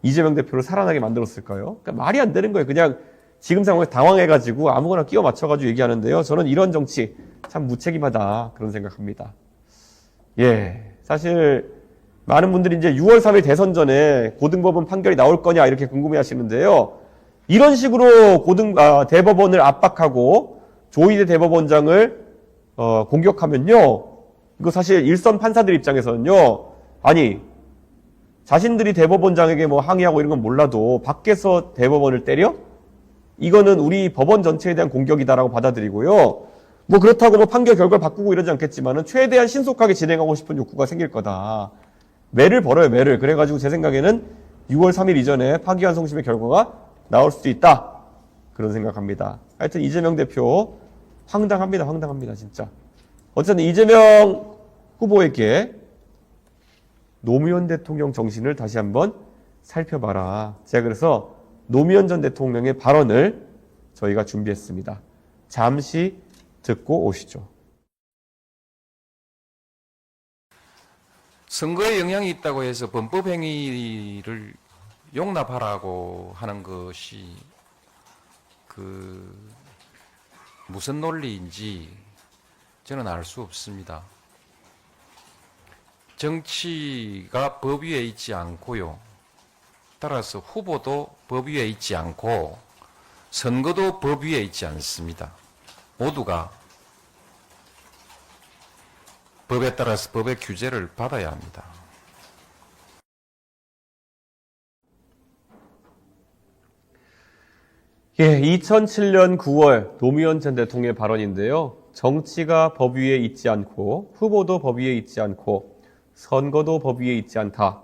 A: 이재명 대표를 살아나게 만들었을까요? 그러니까 말이 안 되는 거예요. 그냥 지금 상황에 당황해가지고 아무거나 끼워 맞춰가지고 얘기하는데요. 저는 이런 정치 참 무책임하다 그런 생각합니다. 예, 사실 많은 분들이 이제 6월 3일 대선 전에 고등법원 판결이 나올 거냐 이렇게 궁금해하시는데요. 이런 식으로 대법원을 압박하고 조희대 대법원장을 공격하면요. 이거 사실 일선 판사들 입장에서는요. 아니 자신들이 대법원장에게 뭐 항의하고 이런 건 몰라도 밖에서 대법원을 때려? 이거는 우리 법원 전체에 대한 공격이다라고 받아들이고요. 뭐 그렇다고 뭐 판결 결과를 바꾸고 이러지 않겠지만은 최대한 신속하게 진행하고 싶은 욕구가 생길 거다. 매를 벌어요, 매를. 그래가지고 제 생각에는 6월 3일 이전에 파기환송심의 결과가 나올 수도 있다. 그런 생각합니다. 하여튼 이재명 대표 황당합니다, 진짜. 어쨌든 이재명 후보에게 노무현 대통령 정신을 다시 한번 살펴봐라. 제가 그래서 노무현 전 대통령의 발언을 저희가 준비했습니다. 잠시 듣고 오시죠.
D: 선거에 영향이 있다고 해서 범법행위를 용납하라고 하는 것이 무슨 논리인지 저는 알 수 없습니다. 정치가 법 위에 있지 않고요. 따라서 후보도 법 위에 있지 않고 선거도 법 위에 있지 않습니다. 모두가 법에 따라서 법의 규제를 받아야 합니다.
A: 예, 2007년 9월 노무현 전 대통령의 발언인데요. 정치가 법 위에 있지 않고 후보도 법 위에 있지 않고 선거도 법 위에 있지 않다.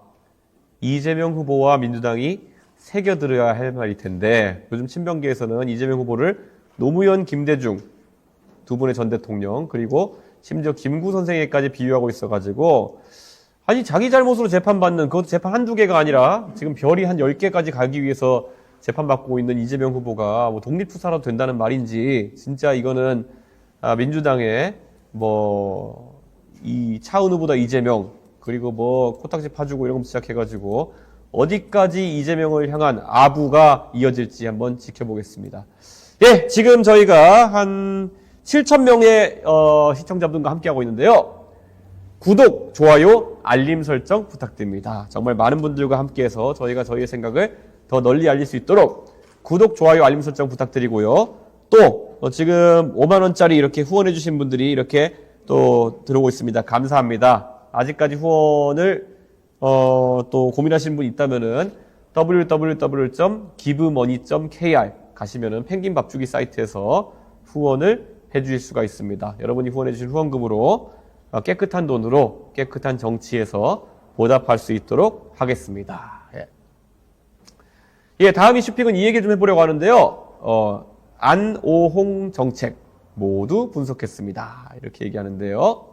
A: 이재명 후보와 민주당이 새겨들어야 할 말일 텐데 요즘 친명계에서는 이재명 후보를 노무현, 김대중 두 분의 전 대통령 그리고 심지어 김구 선생에까지 비유하고 있어가지고 아니 자기 잘못으로 재판받는 그것도 재판 한두 개가 아니라 지금 별이 한 10개까지 가기 위해서 재판받고 있는 이재명 후보가 뭐 독립투사라도 된다는 말인지 진짜 이거는 민주당의 이 차은 후보다 이재명 그리고 코딱지 파주고 이런 거 시작해가지고 어디까지 이재명을 향한 아부가 이어질지 한번 지켜보겠습니다. 예, 지금 저희가 한 7,000명의 시청자분들과 함께하고 있는데요. 구독, 좋아요, 알림 설정 부탁드립니다. 정말 많은 분들과 함께해서 저희가 저희의 생각을 더 널리 알릴 수 있도록 구독, 좋아요, 알림 설정 부탁드리고요. 또 지금 5만 원짜리 이렇게 후원해 주신 분들이 이렇게 또 들어오고 있습니다. 감사합니다. 아직까지 후원을 또 고민하시는 분 있다면은 www.givemoney.kr 가시면은 펭귄 밥주기 사이트에서 후원을 해 주실 수가 있습니다. 여러분이 후원해 주신 후원금으로 깨끗한 돈으로 깨끗한 정치에서 보답할 수 있도록 하겠습니다. 예, 다음 이슈픽은 이 얘기 좀 해보려고 하는데요. 안오홍 정책 모두 분석했습니다. 이렇게 얘기하는데요.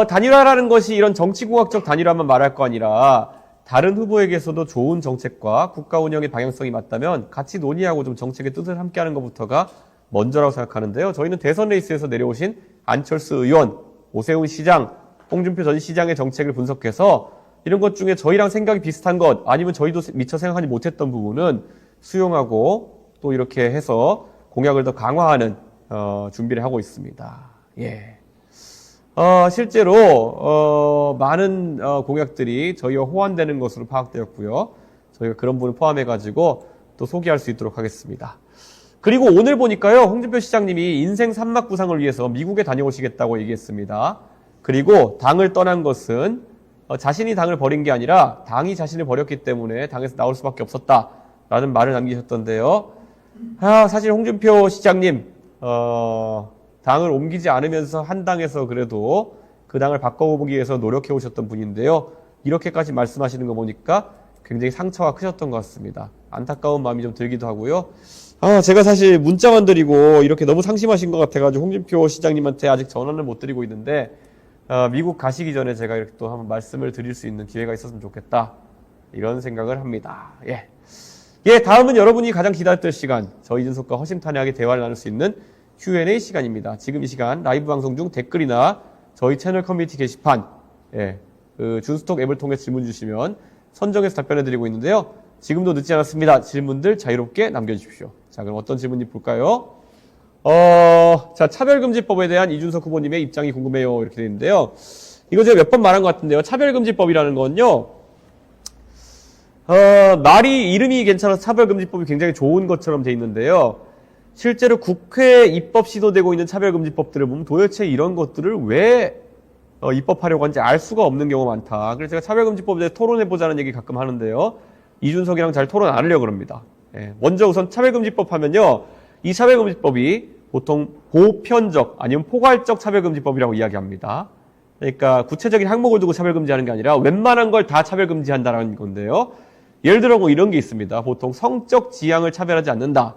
A: 단일화라는 것이 이런 정치공학적 단일화만 말할 거 아니라 다른 후보에게서도 좋은 정책과 국가 운영의 방향성이 맞다면 같이 논의하고 좀 정책의 뜻을 함께하는 것부터가 먼저라고 생각하는데요. 저희는 대선 레이스에서 내려오신 안철수 의원, 오세훈 시장, 홍준표 전 시장의 정책을 분석해서 이런 것 중에 저희랑 생각이 비슷한 것 아니면 저희도 미처 생각하지 못했던 부분은 수용하고 또 이렇게 해서 공약을 더 강화하는 준비를 하고 있습니다. 예. 실제로 많은 공약들이 저희와 호환되는 것으로 파악되었고요. 저희가 그런 부분을 포함해가지고 또 소개할 수 있도록 하겠습니다. 그리고 오늘 보니까요, 홍준표 시장님이 인생 3막 부상을 위해서 미국에 다녀오시겠다고 얘기했습니다. 그리고 당을 떠난 것은 자신이 당을 버린 게 아니라 당이 자신을 버렸기 때문에 당에서 나올 수밖에 없었다라는 말을 남기셨던데요. 사실 홍준표 시장님 당을 옮기지 않으면서 한 당에서 그래도 그 당을 바꿔보기 위해서 노력해 오셨던 분인데요. 이렇게까지 말씀하시는 거 보니까 굉장히 상처가 크셨던 것 같습니다. 안타까운 마음이 좀 들기도 하고요. 제가 사실 문자만 드리고 이렇게 너무 상심하신 것 같아가지고 홍준표 시장님한테 아직 전화를 못 드리고 있는데 미국 가시기 전에 제가 이렇게 또 한번 말씀을 드릴 수 있는 기회가 있었으면 좋겠다. 이런 생각을 합니다. 예, 다음은 여러분이 가장 기다렸던 시간, 저 이준석과 허심탄회하게 대화를 나눌 수 있는 Q&A 시간입니다. 지금 이 시간 라이브 방송 중 댓글이나 저희 채널 커뮤니티 게시판, 그 준스톡 앱을 통해 질문 주시면 선정해서 답변해드리고 있는데요. 지금도 늦지 않았습니다. 질문들 자유롭게 남겨주십시오. 자, 그럼 어떤 질문인지 볼까요? 자, 차별금지법에 대한 이준석 후보님의 입장이 궁금해요. 이렇게 되어 있는데요. 이거 제가 몇 번 말한 것 같은데요. 차별금지법이라는 건요, 말이, 이름이 괜찮아서 차별금지법이 굉장히 좋은 것처럼 돼 있는데요. 실제로 국회에 입법 시도되고 있는 차별금지법들을 보면 도대체 이런 것들을 왜 입법하려고 하는지 알 수가 없는 경우가 많다. 그래서 제가 차별금지법에 대해 토론해보자는 얘기 가끔 하는데요. 이준석이랑 잘 토론 안 하려고 합니다. 먼저 우선 차별금지법 하면요. 이 차별금지법이 보통 보편적 아니면 포괄적 차별금지법이라고 이야기합니다. 그러니까 구체적인 항목을 두고 차별금지하는 게 아니라 웬만한 걸 다 차별금지한다라는 건데요. 예를 들어 뭐 이런 게 있습니다. 보통 성적 지향을 차별하지 않는다.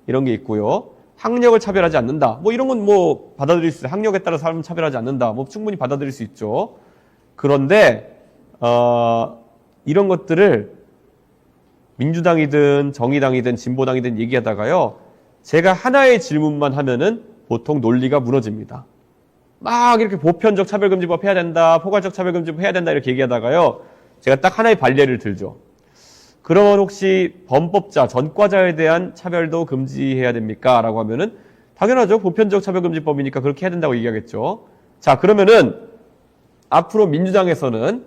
A: 이런 게 있고요. 학력을 차별하지 않는다. 뭐 이런 건 뭐 받아들일 수 있어요. 학력에 따라 사람을 차별하지 않는다. 뭐 충분히 받아들일 수 있죠. 그런데 이런 것들을 민주당이든 정의당이든 진보당이든 얘기하다가요. 제가 하나의 질문만 하면은 보통 논리가 무너집니다. 막 이렇게 보편적 차별금지법 해야 된다. 포괄적 차별금지법 해야 된다. 이렇게 얘기하다가요. 제가 딱 하나의 발례를 들죠. 그러면 혹시 범법자, 전과자에 대한 차별도 금지해야 됩니까? 라고 하면은 당연하죠. 보편적 차별금지법이니까 그렇게 해야 된다고 얘기하겠죠. 자, 그러면은 앞으로 민주당에서는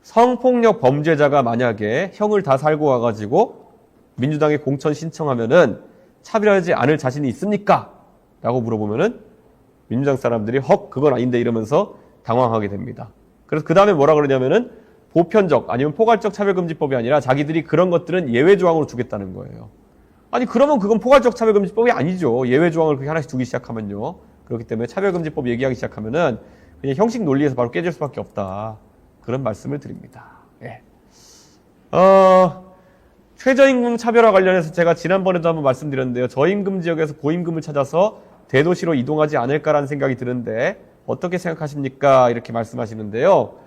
A: 성폭력 범죄자가 만약에 형을 다 살고 와가지고 민주당에 공천 신청하면은 차별하지 않을 자신이 있습니까? 라고 물어보면은 민주당 사람들이 헉, 그건 아닌데 이러면서 당황하게 됩니다. 그래서 그 다음에 뭐라 그러냐면은 보편적 아니면 포괄적 차별금지법이 아니라 자기들이 그런 것들은 예외 조항으로 두겠다는 거예요. 아니 그러면 그건 포괄적 차별금지법이 아니죠. 예외 조항을 그렇게 하나씩 두기 시작하면요. 그렇기 때문에 차별금지법 얘기하기 시작하면은 그냥 형식 논리에서 바로 깨질 수밖에 없다. 그런 말씀을 드립니다. 최저임금 차별화 관련해서 제가 지난번에도 한번 말씀드렸는데요. 저임금 지역에서 고임금을 찾아서 대도시로 이동하지 않을까라는 생각이 드는데 어떻게 생각하십니까? 이렇게 말씀하시는데요.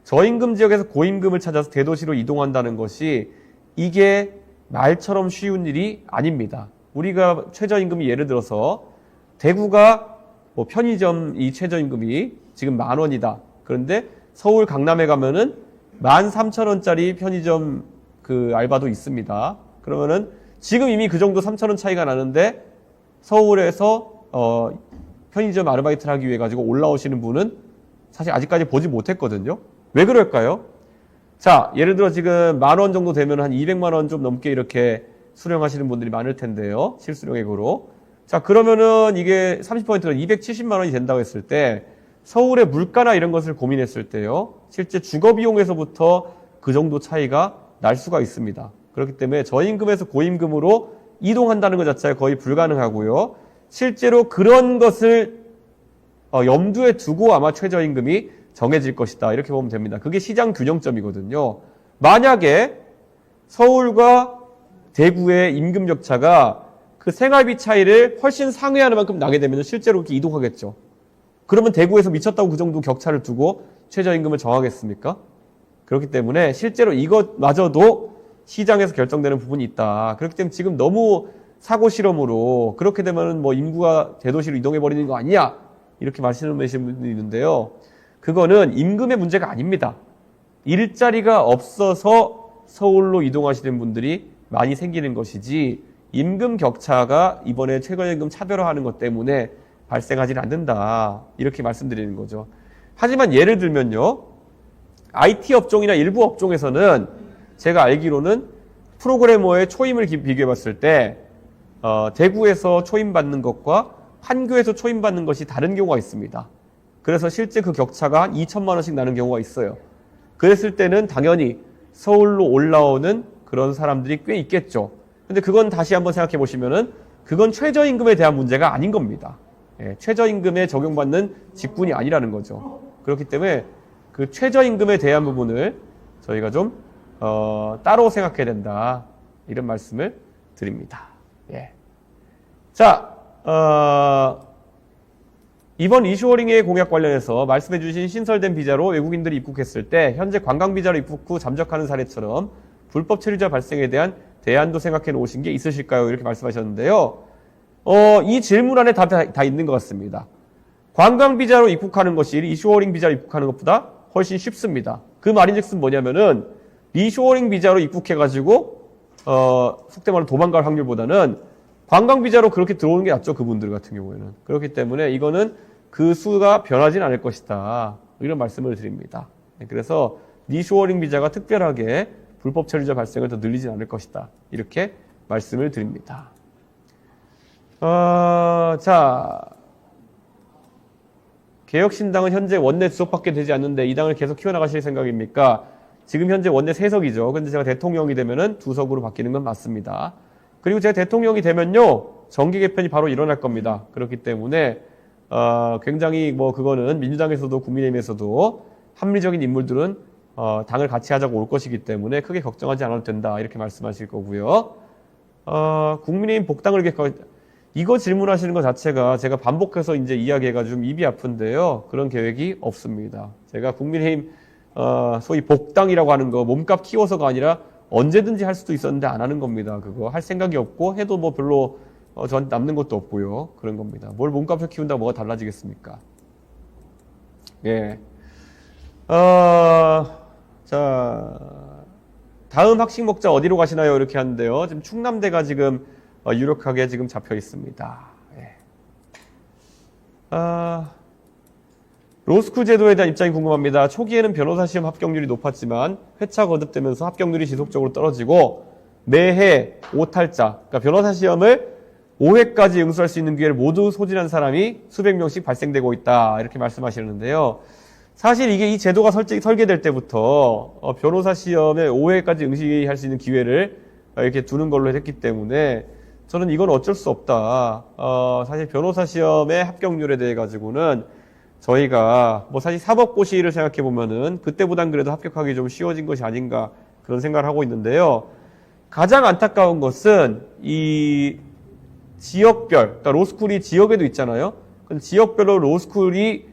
A: 저임금 지역에서 고임금을 찾아서 대도시로 이동한다는 것이 이게 말처럼 쉬운 일이 아닙니다. 우리가 최저임금이 예를 들어서 대구가 뭐 편의점 이 최저임금이 지금 10,000원이다. 그런데 서울 강남에 가면은 13,000원짜리 편의점 그 알바도 있습니다. 그러면은 지금 이미 그 정도 3,000원 차이가 나는데 서울에서 편의점 아르바이트를 하기 위해 가지고 올라오시는 분은 사실 아직까지 보지 못했거든요. 왜 그럴까요? 자, 예를 들어 지금 10,000원 정도 되면 한 200만 원 좀 넘게 이렇게 수령하시는 분들이 많을 텐데요. 실수령액으로. 자, 그러면은 이게 30%가 270만 원이 된다고 했을 때 서울의 물가나 이런 것을 고민했을 때요. 실제 주거비용에서부터 그 정도 차이가 날 수가 있습니다. 그렇기 때문에 저임금에서 고임금으로 이동한다는 것 자체가 거의 불가능하고요. 실제로 그런 것을 염두에 두고 아마 최저임금이 정해질 것이다. 이렇게 보면 됩니다. 그게 시장 균형점이거든요. 만약에 서울과 대구의 임금 격차가 그 생활비 차이를 훨씬 상회하는 만큼 나게 되면 실제로 이렇게 이동하겠죠. 그러면 대구에서 미쳤다고 그 정도 격차를 두고 최저임금을 정하겠습니까? 그렇기 때문에 실제로 이것마저도 시장에서 결정되는 부분이 있다. 그렇기 때문에 지금 너무 사고 실험으로 그렇게 되면 뭐 인구가 대도시로 이동해 버리는 거 아니냐 이렇게 말씀하시는 분들이 있는데요. 그거는 임금의 문제가 아닙니다. 일자리가 없어서 서울로 이동하시는 분들이 많이 생기는 것이지 임금 격차가 이번에 최저임금 차별화하는 것 때문에 발생하지는 않는다. 이렇게 말씀드리는 거죠. 하지만 예를 들면요. IT 업종이나 일부 업종에서는 제가 알기로는 프로그래머의 초임을 비교해 봤을 때 대구에서 초임받는 것과 판교에서 초임받는 것이 다른 경우가 있습니다. 그래서 실제 그 격차가 한 2천만 원씩 나는 경우가 있어요. 그랬을 때는 당연히 서울로 올라오는 그런 사람들이 꽤 있겠죠. 근데 그건 다시 한번 생각해 보시면은 그건 최저임금에 대한 문제가 아닌 겁니다. 예, 최저임금에 적용받는 직군이 아니라는 거죠. 그렇기 때문에 그 최저임금에 대한 부분을 저희가 좀 따로 생각해야 된다. 이런 말씀을 드립니다. 예. 자, 이번 리쇼어링의 공약 관련해서 말씀해 주신 신설된 비자로 외국인들이 입국했을 때 현재 관광비자로 입국 후 잠적하는 사례처럼 불법 체류자 발생에 대한 대안도 생각해 놓으신 게 있으실까요? 이렇게 말씀하셨는데요. 이 질문 안에 다 있는 것 같습니다. 관광비자로 입국하는 것이 리쇼어링 비자로 입국하는 것보다 훨씬 쉽습니다. 그 말인즉슨 뭐냐면은 리쇼어링 비자로 입국해가지고 속된 말로 도망갈 확률보다는 관광비자로 그렇게 들어오는 게 낫죠. 그분들 같은 경우에는. 그렇기 때문에 이거는 그 수가 변하진 않을 것이다. 이런 말씀을 드립니다. 그래서 리쇼어링 비자가 특별하게 불법 체류자 발생을 더 늘리진 않을 것이다. 이렇게 말씀을 드립니다. 자, 개혁신당은 현재 원내 주석밖에 되지 않는데 이 당을 계속 키워나가실 생각입니까? 지금 현재 원내 3석이죠. 근데 제가 대통령이 되면은 2석으로 바뀌는 건 맞습니다. 그리고 제가 대통령이 되면요, 정계 개편이 바로 일어날 겁니다. 그렇기 때문에 굉장히 뭐 그거는 민주당에서도 국민의힘에서도 합리적인 인물들은 당을 같이 하자고 올 것이기 때문에 크게 걱정하지 않아도 된다. 이렇게 말씀하실 거고요. 국민의힘 복당을 이거 질문하시는 것 자체가 제가 반복해서 이제 이야기해가지고 좀 입이 아픈데요. 그런 계획이 없습니다. 제가 국민의힘 소위 복당이라고 하는 거 몸값 키워서가 아니라 언제든지 할 수도 있었는데 안 하는 겁니다. 그거 할 생각이 없고 해도 뭐 별로 저한테 남는 것도 없고요. 그런 겁니다. 뭘 몸값을 키운다고 뭐가 달라지겠습니까? 예. 자, 다음 학식 먹자 어디로 가시나요? 이렇게 하는데요. 지금 충남대가 지금 유력하게 지금 잡혀 있습니다. 예. 로스쿨 제도에 대한 입장이 궁금합니다. 초기에는 변호사 시험 합격률이 높았지만 회차 거듭되면서 합격률이 지속적으로 떨어지고 매해 오탈자, 그러니까 변호사 시험을 5회까지 응수할 수 있는 기회를 모두 소진한 사람이 수백 명씩 발생되고 있다. 이렇게 말씀하시는데요. 사실 이게 이 제도가 설계될 때부터 변호사 시험에 5회까지 응시할 수 있는 기회를 이렇게 두는 걸로 했기 때문에 저는 이건 어쩔 수 없다. 사실 변호사 시험의 합격률에 대해 가지고는 저희가 뭐 사실 사법고시를 생각해 보면은 그때보단 그래도 합격하기 좀 쉬워진 것이 아닌가 그런 생각을 하고 있는데요. 가장 안타까운 것은 이 지역별, 그러니까 로스쿨이 지역에도 있잖아요. 지역별로 로스쿨이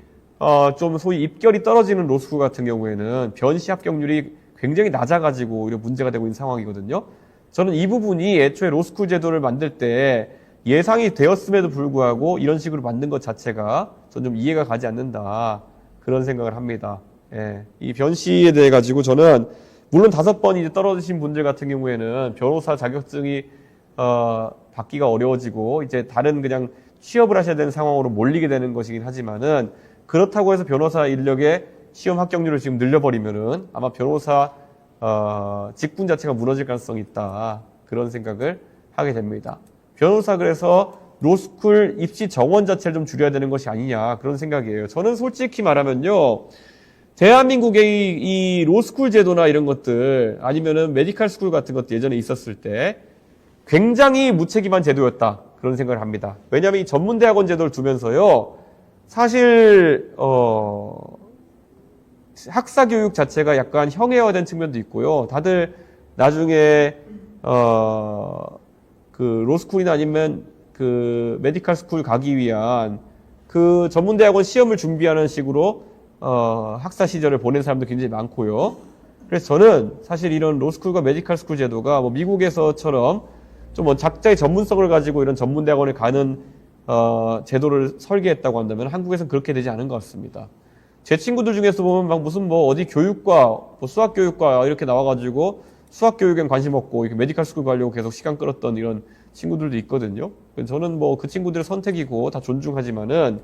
A: 좀 소위 입결이 떨어지는 로스쿨 같은 경우에는 변시 합격률이 굉장히 낮아가지고 오히려 문제가 되고 있는 상황이거든요. 저는 이 부분이 애초에 로스쿨 제도를 만들 때 예상이 되었음에도 불구하고 이런 식으로 만든 것 자체가 저는 좀 이해가 가지 않는다. 그런 생각을 합니다. 예. 이 변시에 대해 가지고 저는 물론 5번 이제 떨어지신 분들 같은 경우에는 변호사 자격증이 받기가 어려워지고 이제 다른 그냥 취업을 하셔야 되는 상황으로 몰리게 되는 것이긴 하지만은 그렇다고 해서 변호사 인력의 시험 합격률을 지금 늘려버리면은 아마 변호사 직군 자체가 무너질 가능성이 있다. 그런 생각을 하게 됩니다. 변호사 그래서 로스쿨 입시 정원 자체를 좀 줄여야 되는 것이 아니냐 그런 생각이에요. 저는 솔직히 말하면요. 대한민국의 이 로스쿨 제도나 이런 것들 아니면은 메디칼 스쿨 같은 것도 예전에 있었을 때 굉장히 무책임한 제도였다. 그런 생각을 합니다. 왜냐하면 이 전문대학원 제도를 두면서요. 사실 학사 교육 자체가 약간 형해화된 측면도 있고요. 다들 나중에 그 로스쿨이나 아니면 그 메디칼 스쿨 가기 위한 그 전문대학원 시험을 준비하는 식으로 학사 시절을 보낸 사람도 굉장히 많고요. 그래서 저는 사실 이런 로스쿨과 메디칼 스쿨 제도가 뭐 미국에서처럼 좀 뭐 작자의 전문성을 가지고 이런 전문대학원에 가는 제도를 설계했다고 한다면 한국에서는 그렇게 되지 않은 것 같습니다. 제 친구들 중에서 보면 막 무슨 뭐 어디 교육과 뭐 수학 교육과 이렇게 나와가지고 수학 교육엔 관심 없고 이렇게 메디칼 스쿨 가려고 계속 시간 끌었던 이런 친구들도 있거든요. 저는 뭐 그 친구들의 선택이고 다 존중하지만은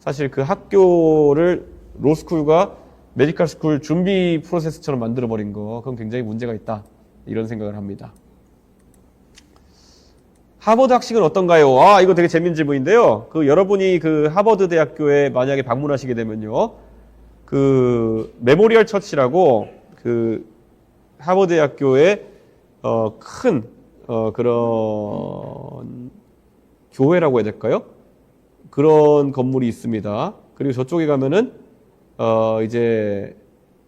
A: 사실 그 학교를 로스쿨과 메디칼 스쿨 준비 프로세스처럼 만들어버린 거 그건 굉장히 문제가 있다 이런 생각을 합니다. 하버드 학식은 어떤가요? 아, 이거 되게 재밌는 질문인데요. 그 여러분이 그 하버드 대학교에 만약에 방문하시게 되면요. 그 메모리얼 처치라고 그 하버드 대학교의 큰 그런 교회라고 해야 될까요? 그런 건물이 있습니다. 그리고 저쪽에 가면은 이제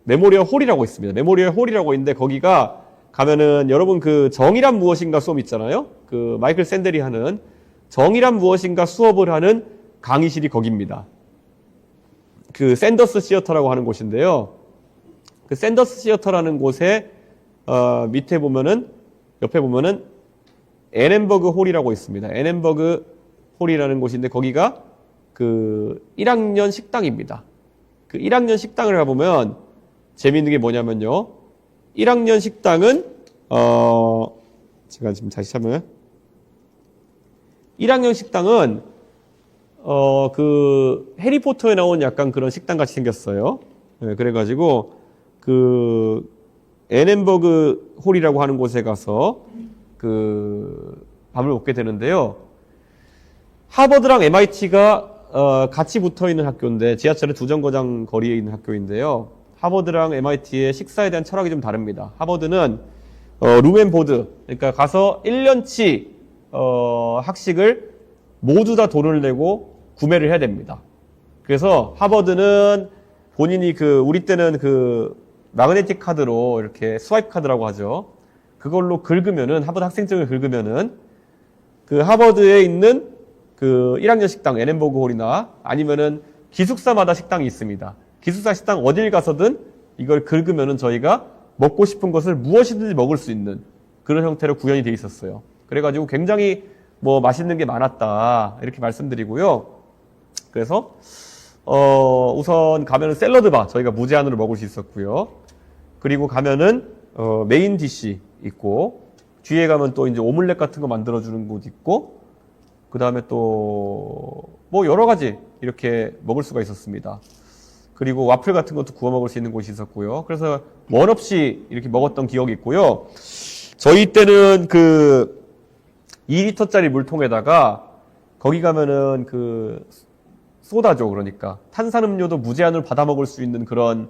A: 메모리얼 홀이라고 있습니다. 메모리얼 홀이라고 있는데 거기가 가면은 여러분 그 정의란 무엇인가 수업 있잖아요. 그 마이클 샌델이 하는 정의란 무엇인가 수업을 하는 강의실이 거기입니다. 그 샌더스 시어터라고 하는 곳인데요. 그 샌더스 시어터라는 곳에 밑에 보면은 옆에 보면은 에넨버그 홀이라고 있습니다. 에넨버그 홀이라는 곳인데 거기가 그 1학년 식당입니다. 그 1학년 식당을 가보면 재미있는 게 뭐냐면요. 1학년 식당은 제가 지금 다시 찾으면 1학년 식당은 그 해리포터에 나온 약간 그런 식당 같이 생겼어요. 네, 그래가지고 그 에넨버그 홀이라고 하는 곳에 가서 그 밥을 먹게 되는데요. 하버드랑 MIT가 같이 붙어 있는 학교인데 지하철의 두 정거장 거리에 있는 학교인데요. 하버드랑 MIT의 식사에 대한 철학이 좀 다릅니다. 하버드는 룸앤보드, 그러니까 가서 1년치 학식을 모두 다 돈을 내고 구매를 해야 됩니다. 그래서 하버드는 본인이 우리 때는 마그네틱 카드로 이렇게 스와이프 카드라고 하죠. 그걸로 긁으면은, 하버드 학생증을 긁으면은 그 하버드에 있는 그 1학년 식당, 에넨버그 홀이나 아니면은 기숙사마다 식당이 있습니다. 기숙사 식당 어딜 가서든 이걸 긁으면은 저희가 먹고 싶은 것을 무엇이든지 먹을 수 있는 그런 형태로 구현이 돼 있었어요. 그래가지고 굉장히 뭐 맛있는 게 많았다 이렇게 말씀드리고요. 그래서 우선 가면은 샐러드바 저희가 무제한으로 먹을 수 있었고요. 그리고 가면은 메인 디시 있고 뒤에 가면 또 이제 오믈렛 같은 거 만들어주는 곳 있고 그 다음에 또 뭐 여러 가지 이렇게 먹을 수가 있었습니다. 그리고 와플 같은 것도 구워 먹을 수 있는 곳이 있었고요. 그래서 원 없이 이렇게 먹었던 기억이 있고요. 저희 때는 그 2리터짜리 물통에다가 거기 가면은 그 소다죠. 그러니까 탄산음료도 무제한으로 받아 먹을 수 있는 그런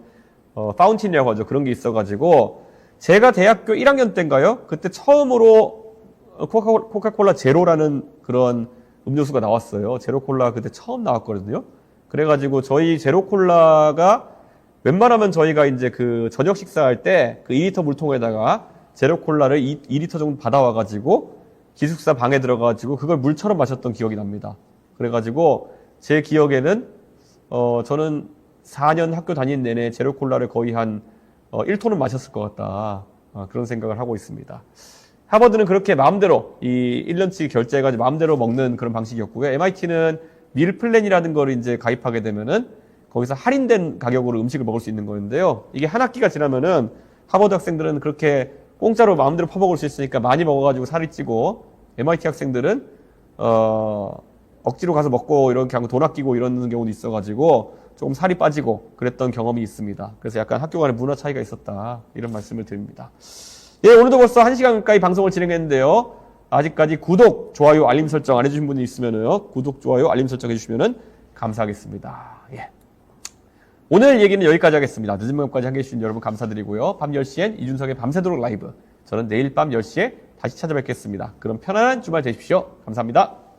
A: 파운틴이라고 하죠. 그런 게 있어가지고 제가 대학교 1학년 때인가요? 그때 처음으로 코카콜라 제로라는 그런 음료수가 나왔어요. 제로콜라 그때 처음 나왔거든요. 그래가지고 저희 제로콜라가 웬만하면 저희가 이제 그 저녁 식사할 때 그 2리터 물통에다가 제로콜라를 2리터 정도 받아와가지고 기숙사 방에 들어가가지고 그걸 물처럼 마셨던 기억이 납니다. 그래가지고 제 기억에는 저는 4년 학교 다닌 내내 제로콜라를 거의 한 1톤은 마셨을 것 같다. 그런 생각을 하고 있습니다. 하버드는 그렇게 마음대로 이 1년치 결제해가지고 마음대로 먹는 그런 방식이었고요. MIT는 밀 플랜이라는 걸 이제 가입하게 되면은 거기서 할인된 가격으로 음식을 먹을 수 있는 거였는데요. 이게 한 학기가 지나면은 하버드 학생들은 그렇게 공짜로 마음대로 퍼먹을 수 있으니까 많이 먹어가지고 살이 찌고 MIT 학생들은 억지로 가서 먹고 이렇게 하고 돈 아끼고 이러는 경우도 있어가지고 조금 살이 빠지고 그랬던 경험이 있습니다. 그래서 약간 학교 간의 문화 차이가 있었다. 이런 말씀을 드립니다. 예, 오늘도 벌써 1시간 가까이 방송을 진행했는데요. 아직까지 구독, 좋아요, 알림 설정 안 해주신 분이 있으면요. 구독, 좋아요, 알림 설정 해주시면 감사하겠습니다. 예. 오늘 얘기는 여기까지 하겠습니다. 늦은 밤까지 함께해 주신 여러분 감사드리고요. 밤 10시엔 이준석의 밤새도록 라이브. 저는 내일 밤 10시에 다시 찾아뵙겠습니다. 그럼 편안한 주말 되십시오. 감사합니다.